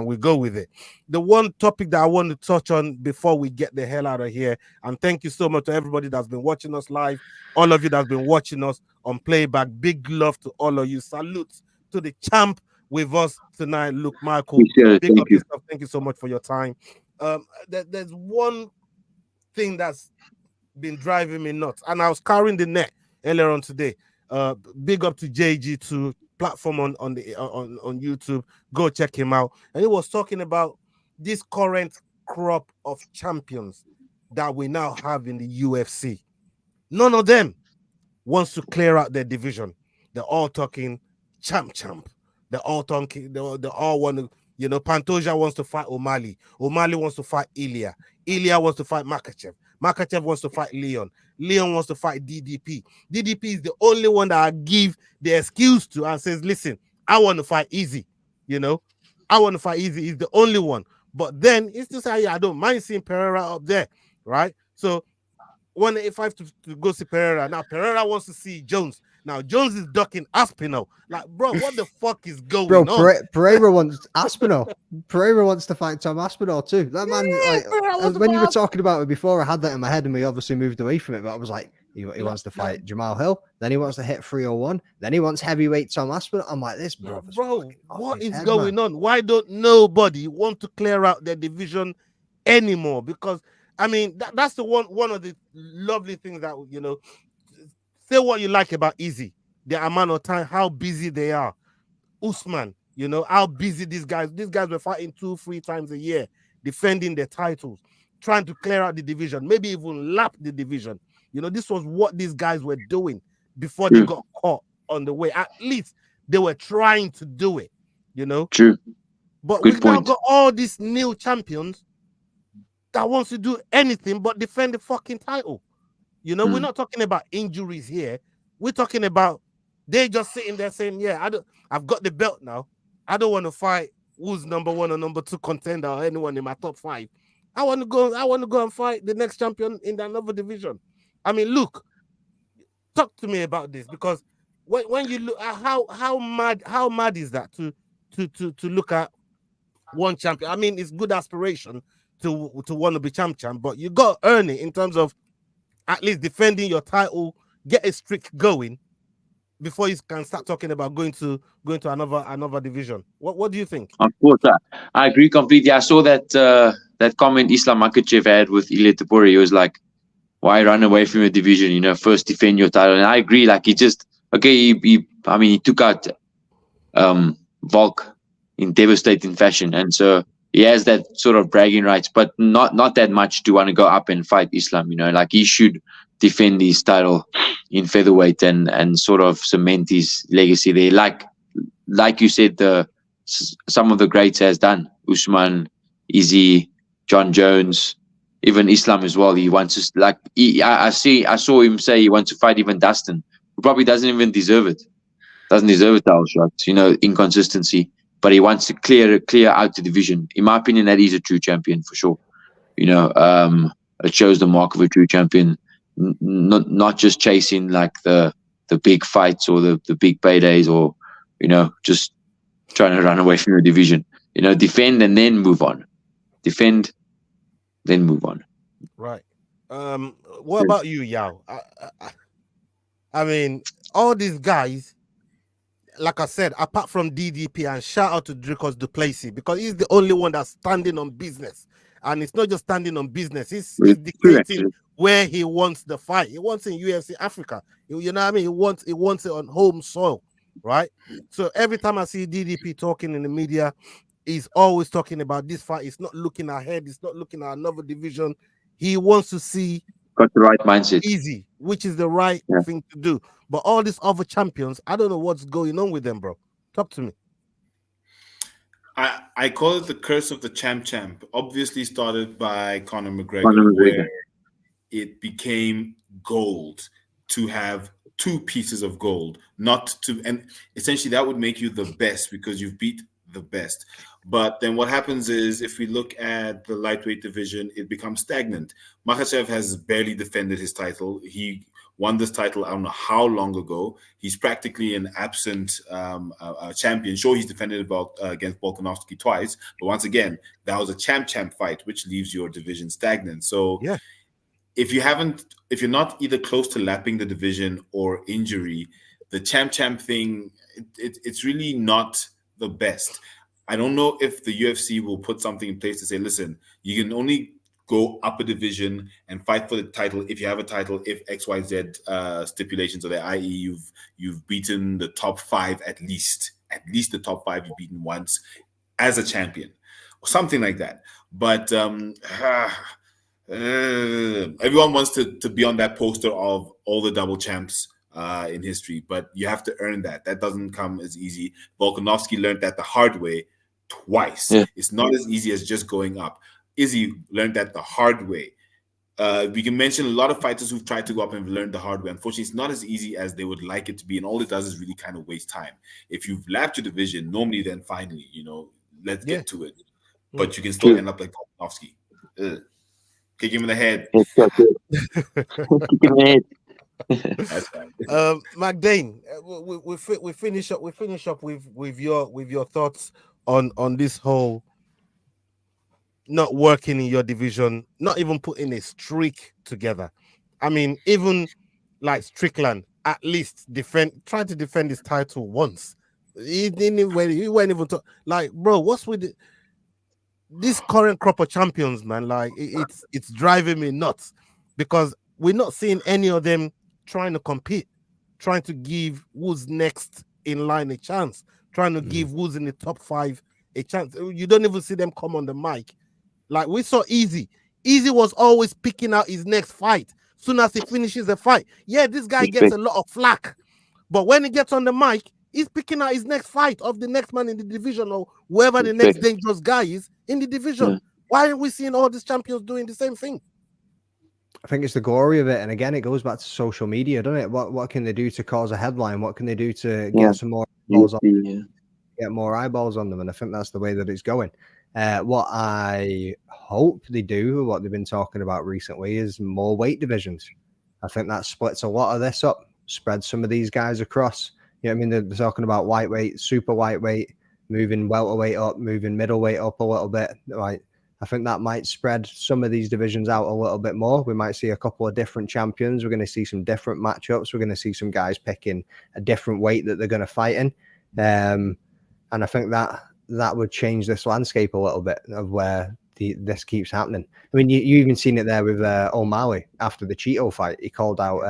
we go with it. The one topic that I want to touch on before we get the hell out of here, and thank you so much to everybody that's been watching us live, all of you that's been watching us on playback. Big love to all of you. Salutes to the champ with us tonight, Luke Michael. Big Thank up you. yourself. Thank you so much for your time. There's one thing that's been driving me nuts, and I was carrying the net earlier on today. Big up to JG2 platform on YouTube. Go check him out. And he was talking about this current crop of champions that we now have in the UFC. None of them wants to clear out their division. They're all talking champ. They're all talking. They all want to. Pantoja wants to fight O'Malley. O'Malley wants to fight Ilya. Ilya wants to fight Makachev. Makachev wants to fight Leon. Leon wants to fight DDP. DDP is the only one that I give the excuse to and says, listen, I want to fight easy. I want to fight easy. He's the only one. But then it's just I don't mind seeing Pereira up there, right? So 185 to go see Pereira. Now Pereira wants to see Jones. Now Jones is ducking Aspinall. Like, bro, what the fuck is going on? Pereira wants Aspinall. Pereira wants to fight Tom Aspinall too. That man, when you were talking about it before, I had that in my head, and we obviously moved away from it. But I was like, he wants to fight Jamal Hill. Then he wants to hit 301. Then he wants heavyweight Tom Aspinall. I'm like, this bro, what is going on? Why don't nobody want to clear out their division anymore? Because I mean, that's the one of the lovely things that say what you like about Easy, the amount of time, how busy they are. Usman, how busy these guys were fighting 2-3 times a year, defending their titles, trying to clear out the division, maybe even lap the division. This was what these guys were doing before they got caught on the way. At least they were trying to do it, True. But we've now got all these new champions that wants to do anything but defend the fucking title. We're not talking about injuries here. We're talking about they just sitting there saying, yeah, I've got the belt now. I don't want to fight who's number 1 or number 2 contender or anyone in my top 5. I want to go and fight the next champion in another division. I mean, Luke, talk to me about this, because when you look at how mad is that to look at one champion. I mean, it's good aspiration to want to be champion, but you got to earn it in terms of at least defending your title, get a streak going before you can start talking about going to another division. What do you think? Of course, I agree completely. I saw that comment Islam Makhachev had with Ilya Tapuri. He was like, "Why run away from your division? First defend your title." And I agree. Like he took out Volk in devastating fashion, and so he has that sort of bragging rights, but not that much to want to go up and fight Islam. Like he should defend his title in featherweight and sort of cement his legacy there. Like you said, some of the greats has done. Usman, Izzy, John Jones, even Islam as well. He wants to I saw him say he wants to fight even Dustin, who probably doesn't even deserve it. Doesn't deserve a title shot. Inconsistency. But he wants to clear out the division. In my opinion, that is a true champion for sure. It shows the mark of a true champion, not just chasing like the big fights or the big paydays, or just trying to run away from your division. Defend and then move on. Defend, then move on. Right. What about you, Yao? I mean, all these guys, like I said, apart from DDP, and shout out to Dricos Duplessis, because he's the only one that's standing on business. And it's not just standing on business, he's dictating where he wants the fight. He wants in UFC Africa. You know what I mean? He wants it on home soil, right? So every time I see DDP talking in the media, he's always talking about this fight. He's not looking ahead. He's not looking at another division. He wants to see got the right mindset, easy, which is the right thing to do. But all these other champions, I don't know what's going on with them, bro. Talk to me. I call it the curse of the champ. Obviously started by Conor McGregor, where it became gold to have 2 pieces of gold, and essentially that would make you the best because you've beat the best. But then what happens is, if we look at the lightweight division, it becomes stagnant. Makhachev has barely defended his title. He won this title, I don't know how long ago. He's practically an absent champion. Sure, he's defended against Volkanovski twice, but once again, that was a champ fight, which leaves your division stagnant. So Yeah. if you're not either close to lapping the division or injury, the champ thing, it's really not the best. I don't know if the UFC will put something in place to say, listen, you can only go up a division and fight for the title if you have a title, if XYZ stipulations are there, i.e. you've beaten the top 5 at least the top 5 you've beaten once as a champion or something like that. But everyone wants to be on that poster of all the double champs in history, but you have to earn that. That doesn't come as easy. Volkanovski learned that the hard way twice. Yeah. It's not as easy as just going up. Izzy learned that the hard way. We can mention a lot of fighters who've tried to go up and learned the hard way. Unfortunately, it's not as easy as they would like it to be, and all it does is really kind of waste time. If you've lapped your division, normally then finally, let's get to it. But you can still end up like Volkanovski. Kick him in the head. Kick him in the head. That's fine. McDane, we finish up with your thoughts on this whole not working in your division, not even putting a streak together. I mean, even like Strickland, at least try to defend his title once. He went even to, like, bro, what's with this current crop of champions, man? Like, it's driving me nuts because we're not seeing any of them trying to compete, trying to give who's next in line a chance, trying to give who's in the top 5 a chance. You don't even see them come on the mic. Like we saw Easy was always picking out his next fight. Soon as he finishes the fight, yeah, this guy gets a lot of flack, but when he gets on the mic, he's picking out his next fight of the next man in the division or whoever the next dangerous guy is in the division. Why aren't we seeing all these champions doing the same thing? I think it's the glory of it, and again, it goes back to social media, doesn't it? What can they do to cause a headline? What can they do to get some more eyeballs on, get more eyeballs on them? And I think that's the way that it's going. What I hope they do, what they've been talking about recently, is more weight divisions. I think that splits a lot of this up, spreads some of these guys across. You know what I mean? They're talking about lightweight, super lightweight, moving welterweight up, moving middleweight up a little bit. Like, I think that might spread some of these divisions out a little bit more. We might see a couple of different champions. We're going to see some different matchups. We're going to see some guys picking a different weight that they're going to fight in. And I think that would change this landscape a little bit of where this keeps happening. I mean, you even seen it there with O'Malley after the Cheeto fight. He called out,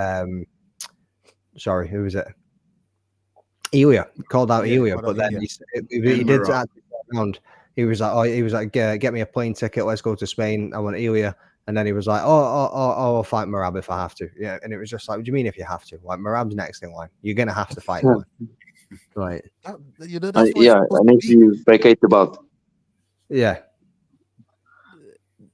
sorry, who was it? Elia. He called out Elia, but then he did actually around. He was like, get me a plane ticket. Let's go to Spain. I want Elia. And then he was like, I'll fight Merab if I have to. Yeah. And it was just like, what do you mean if you have to? Like, Merab's next in line. You're going to have to fight him. Right. And if you vacate the belt. Yeah.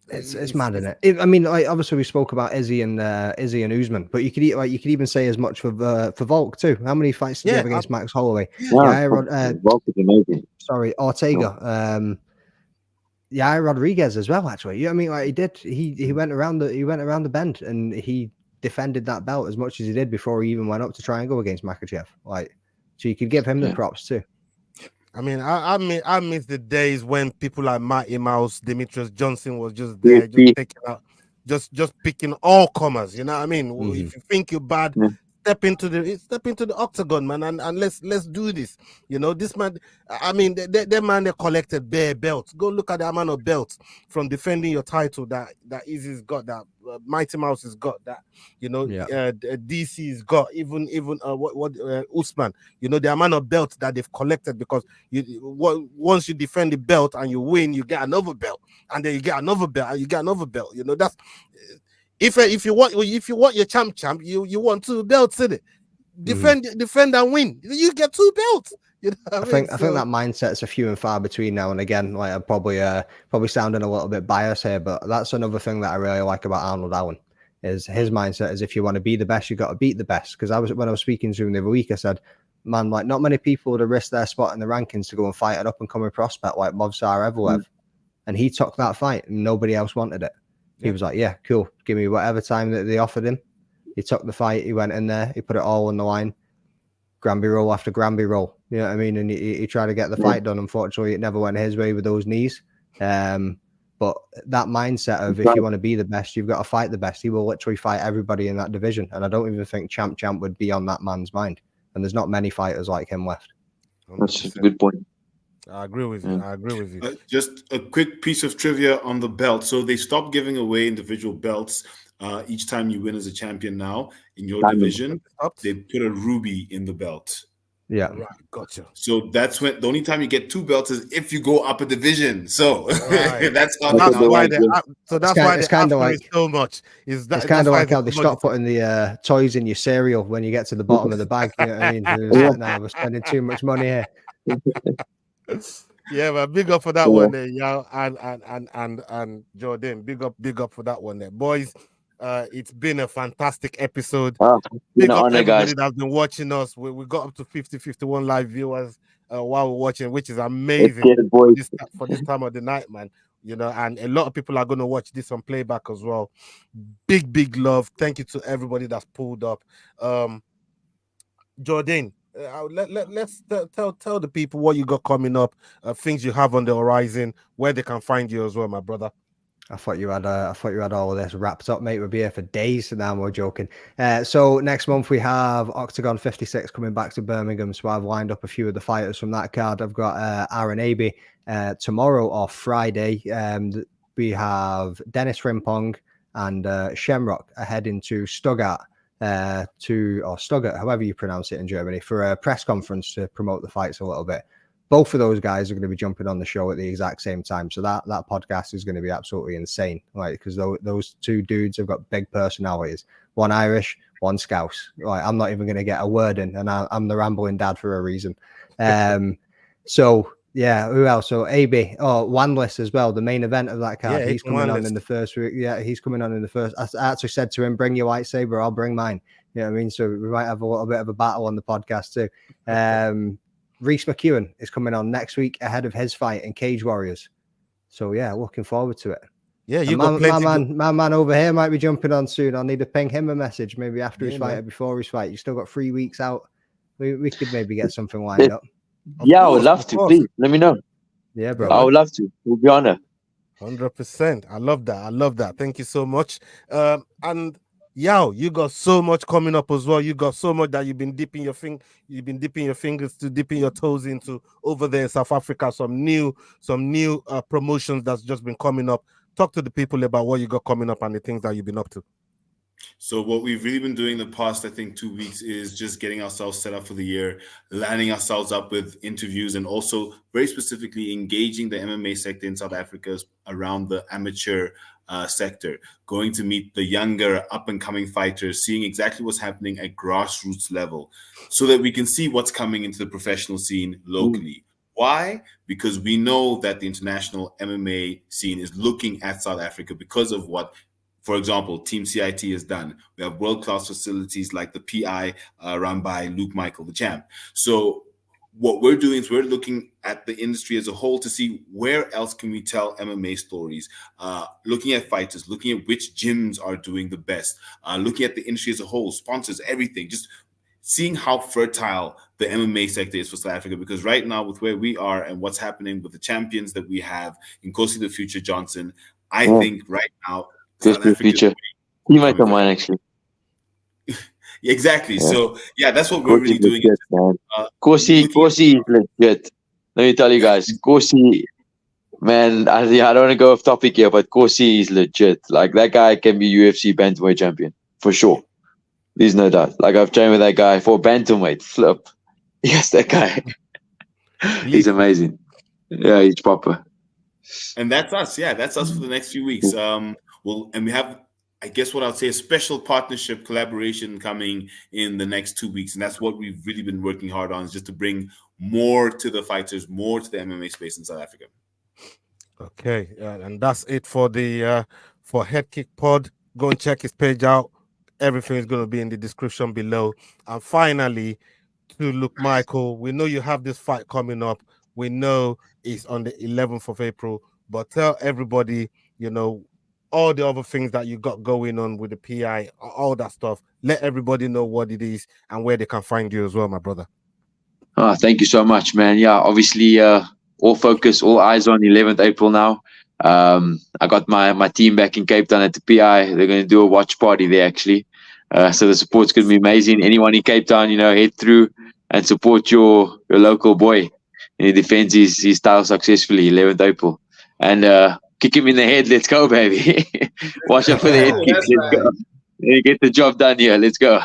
It's mad, isn't it? I mean, like, obviously we spoke about Izzy and Usman, but you could even say as much for Volk too. How many fights did he have against Max Holloway? Volk is amazing. Sorry, Ortega. Rodriguez as well. Actually, you know what I mean? Like he went around the bend and he defended that belt as much as he did before he even went up to try and go against Makhachev. Like, so you could give him the props too. I mean, I miss the days when people like Mighty Mouse, Demetrius Johnson was just there, just taking out, just picking all comers. You know what I mean? If you think you're bad, step into the octagon, man, and let's do this. You know, this man. I mean, they collected bare belts. Go look at the amount of belts from defending your title that Izzy's got, that Mighty Mouse has got, that DC's got, even Usman. You know, the amount of belts that they've collected, because once you defend the belt and you win, you get another belt, and then you get another belt, and you get another belt. You know, that's. If you want your champ, you want 2 belts in it. Defend and win. You get 2 belts. You know I think that mindset's a few and far between now and again. Like, I'm probably sounding a little bit biased here, but that's another thing that I really like about Arnold Allen, is his mindset is, if you want to be the best, you got to beat the best. Because when I was speaking to him the other week, I said, man, like, not many people would have risked their spot in the rankings to go and fight an up and coming prospect like Movsar Evloev, and he took that fight and nobody else wanted it. He was like, yeah, cool. Give me whatever time that they offered him. He took the fight. He went in there. He put it all on the line. Granby roll after Granby roll. You know what I mean? And he tried to get the fight done. Unfortunately, it never went his way with those knees. But that mindset of if you want to be the best, you've got to fight the best. He will literally fight everybody in that division. And I don't even think Champ would be on that man's mind. And there's not many fighters like him left. That's a good point. I agree with you. I agree with you. Just a quick piece of trivia on the belt. So they stopped giving away individual belts each time you win as a champion now in your division. They put a ruby in the belt. Yeah. Right. Gotcha. So that's when the only time you get 2 belts is if you go up a division. So Right. that's how That's why they it's kind of like so much. It's kind of like how they stop putting the toys in your cereal when you get to the bottom of the bag. You know what I mean? Like, nah, we're spending too much money here. Yeah, but big up for that one there, yeah, and Jordan, big up for that one there, boys. It's been a fantastic episode. Big up honor, everybody guys. that's been watching us. We got up to 51 live viewers while we're watching, which is amazing for this time of the night, man. You know, and a lot of people are going to watch this on playback as well. Big love. Thank you to everybody that's pulled up. Jordan, let's tell the people what you got coming up, things you have on the horizon, where they can find you as well, my brother. I thought you had all of this wrapped up, mate. We'll be here for days. So now we're joking. So next month we have Octagon 56 coming back to Birmingham. So I've lined up a few of the fighters from that card. I've got Aaron Abbey tomorrow or Friday. We have Dennis Frimpong and Shamrock heading to Stuttgart. Or Stuttgart, however you pronounce it in Germany, for a press conference to promote the fights a little bit. Both of those guys are going to be jumping on the show at the exact same time, so that podcast is going to be absolutely insane, right? Because those 2 dudes have got big personalities. One Irish, one Scouse. Right, I'm not even going to get a word in, and I'm the rambling dad for a reason. So yeah, who else? So AB, Wanless as well, the main event of that card. Yeah, he's coming on in the first week. Yeah, he's coming on in the first. I actually said to him, "Bring your lightsaber, I'll bring mine." You know what I mean? So we might have a little bit of a battle on the podcast too. Reese McEwen is coming on next week ahead of his fight in Cage Warriors. So yeah, looking forward to it. Yeah, you got my man over here might be jumping on soon. I'll need to ping him a message maybe after his fight or before his fight. You still got 3 weeks out. We could maybe get something lined up. I would love to. Please let me know. Yeah, bro. I would love to. We'll be honored. 100%. I love that. Thank you so much. And Yao, you got so much coming up as well. You got so much that you've been dipping your fingers to dipping your toes into over there in South Africa. Some new promotions that's just been coming up. Talk to the people about what you got coming up and the things that you've been up to. So what we've really been doing the past, I think, 2 weeks is just getting ourselves set up for the year, lining ourselves up with interviews, and also very specifically engaging the MMA sector in South Africa around the amateur sector, going to meet the younger up-and-coming fighters, seeing exactly what's happening at grassroots level so that we can see what's coming into the professional scene locally. Why? Because we know that the international MMA scene is looking at South Africa because of what, for example, Team CIT has done. We have world-class facilities like the PI run by Luke Michael, the champ. So what we're doing is we're looking at the industry as a whole to see where else can we tell MMA stories, looking at fighters, looking at which gyms are doing the best, looking at the industry as a whole, sponsors, everything, just seeing how fertile the MMA sector is for South Africa. Because right now, with where we are and what's happening with the champions that we have in Kosi the Future Johnson, I think right now, South Africa future. He might come on actually. Exactly. Yeah. So yeah, that's what we're really doing. Kosi is legit. Let me tell you guys, Kosi, man, I don't want to go off topic here, but Kosi is legit. Like, that guy can be UFC bantamweight champion for sure. There's no doubt. Like, I've trained with that guy for bantamweight. Flip. Yes, that guy. He's amazing. Yeah, he's proper. And that's us. Yeah, that's us for the next few weeks. And we have, I guess what I'll say, a special partnership collaboration coming in the next 2 weeks. And that's what we've really been working hard on, is just to bring more to the fighters, more to the MMA space in South Africa. Okay. And that's it for the for Head Kick Pod. Go and check his page out. Everything is going to be in the description below. And finally, to Luke Michael, we know you have this fight coming up. We know it's on the 11th of April, but tell everybody, all the other things that you got going on with the PI, all that stuff. Let everybody know what it is and where they can find you as well, my brother. Thank you so much, man. Yeah, obviously, all focus, all eyes on 11th April now. I got my team back in Cape Town at the PI. They're going to do a watch party there, actually. So the support's going to be amazing. Anyone in Cape Town, head through and support your local boy. And he defends his title successfully, 11th April. And kick him in the head. Let's go, baby. Watch out for the head kicks. Let's go. Get the job done here. Let's go.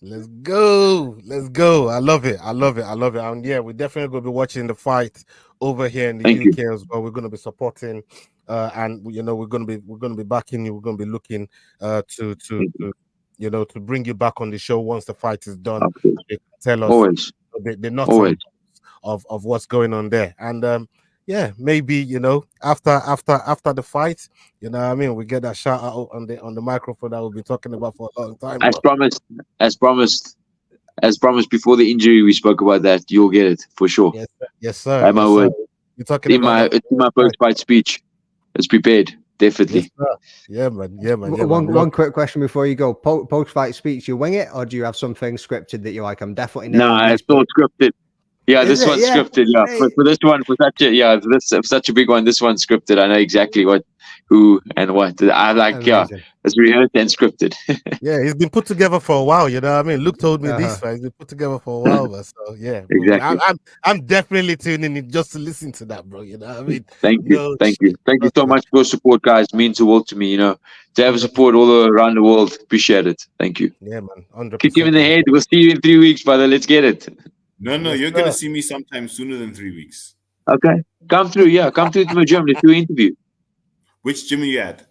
Let's go. Let's go. I love it. I love it. I love it. And yeah, we're definitely going to be watching the fight over here in the UK as well. We're going to be supporting, and we're going to be backing you. We're going to be looking to bring you back on the show once the fight is done. They tell us always they're not of what's going on there. And yeah, maybe after the fight, we get that shout out on the microphone that we've been talking about for a long time. As promised before the injury, we spoke about that. You'll get it for sure. Yes, sir. By my word. You're talking in my post-fight speech. It's prepared, definitely. Yes, man. One quick question before you go. Post-fight speech, you wing it, or do you have something scripted that you're like, I'm definitely no, it's all scripted. Yeah, this one's scripted. Yeah, for this one, for such a big one, this one's scripted. I know exactly who and what. I like. Amazing. Yeah, it's rehearsed and scripted. Yeah, it's been put together for a while. You know what I mean? Luke told me this. Right? It's been put together for a while, but so yeah, exactly. I'm definitely tuning in just to listen to that, bro. You know what I mean? Thank you so much for your support, guys. It means the world to me. To have support all around the world, appreciate it. Thank you. Yeah, man. 100%. Kick him in the head. We'll see you in 3 weeks, brother. Let's get it. No, you're going to see me sometime sooner than 3 weeks. Okay. Come through. Yeah, come through to my gym. Let's do an interview. Which gym are you at?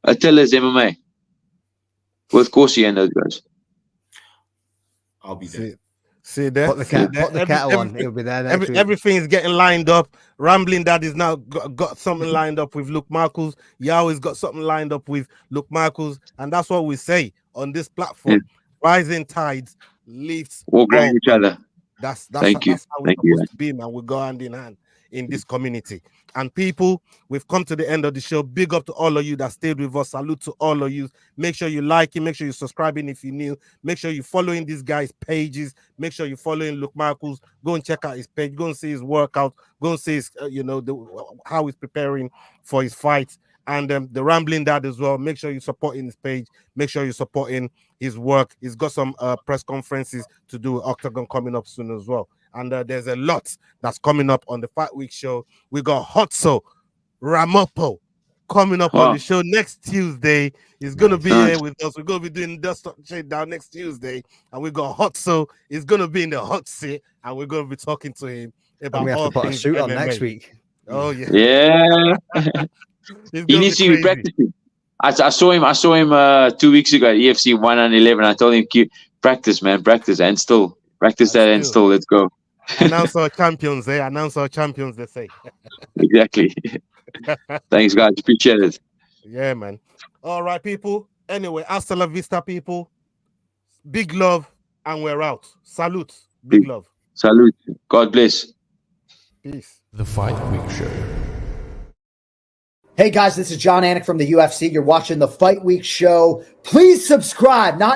Attila's MMA. With Corsi and those guys. I'll be there. See there? Put the kettle on. He'll be there next week. Everything is getting lined up. Rambling Dad is now got something lined up with Luke Michaels. Yahweh's got something lined up with Luke Michaels. And that's what we say on this platform. Yeah. Rising tides lifts all around each other. That's how we're supposed to be, man. We go hand in hand in this community. And people, we've come to the end of the show. Big up to all of you that stayed with us. Salute to all of you. Make sure you liking. Make sure you're subscribing if you're new. Make sure you're following these guys' pages. Make sure you're following Luke Michaels. Go and check out his page. Go and see his workout. Go and see his, how he's preparing for his fight. And the Rambling Dad as well. Make sure you're supporting his page. Make sure you're supporting his work. He's got some press conferences to do with Octagon coming up soon as well. And there's a lot that's coming up on the Fight Week show. We got Hotso Ramopo coming up on the show next Tuesday. He's going to be here with us. We're going to be doing Dust Shade Down next Tuesday. And we got Hotso. He's going to be in the hot seat. And we're going to be talking to him about we have to put a suit on next week. Oh, yeah. Yeah. He needs to be practicing. I saw him 2 weeks ago at EFC 111. I told him, practice, man, practice, and still practice that, and still let's go. Announce our champions, Announce our champions, they say. Exactly. Thanks, guys. Appreciate it. Yeah, man. All right, people. Anyway, hasta la vista, people. Big love, and we're out. Salute. Big love. Salute. God bless. Peace. The Fight Week Show. Hey guys, this is John Anik from the UFC. You're watching the Fight Week show. Please subscribe. Not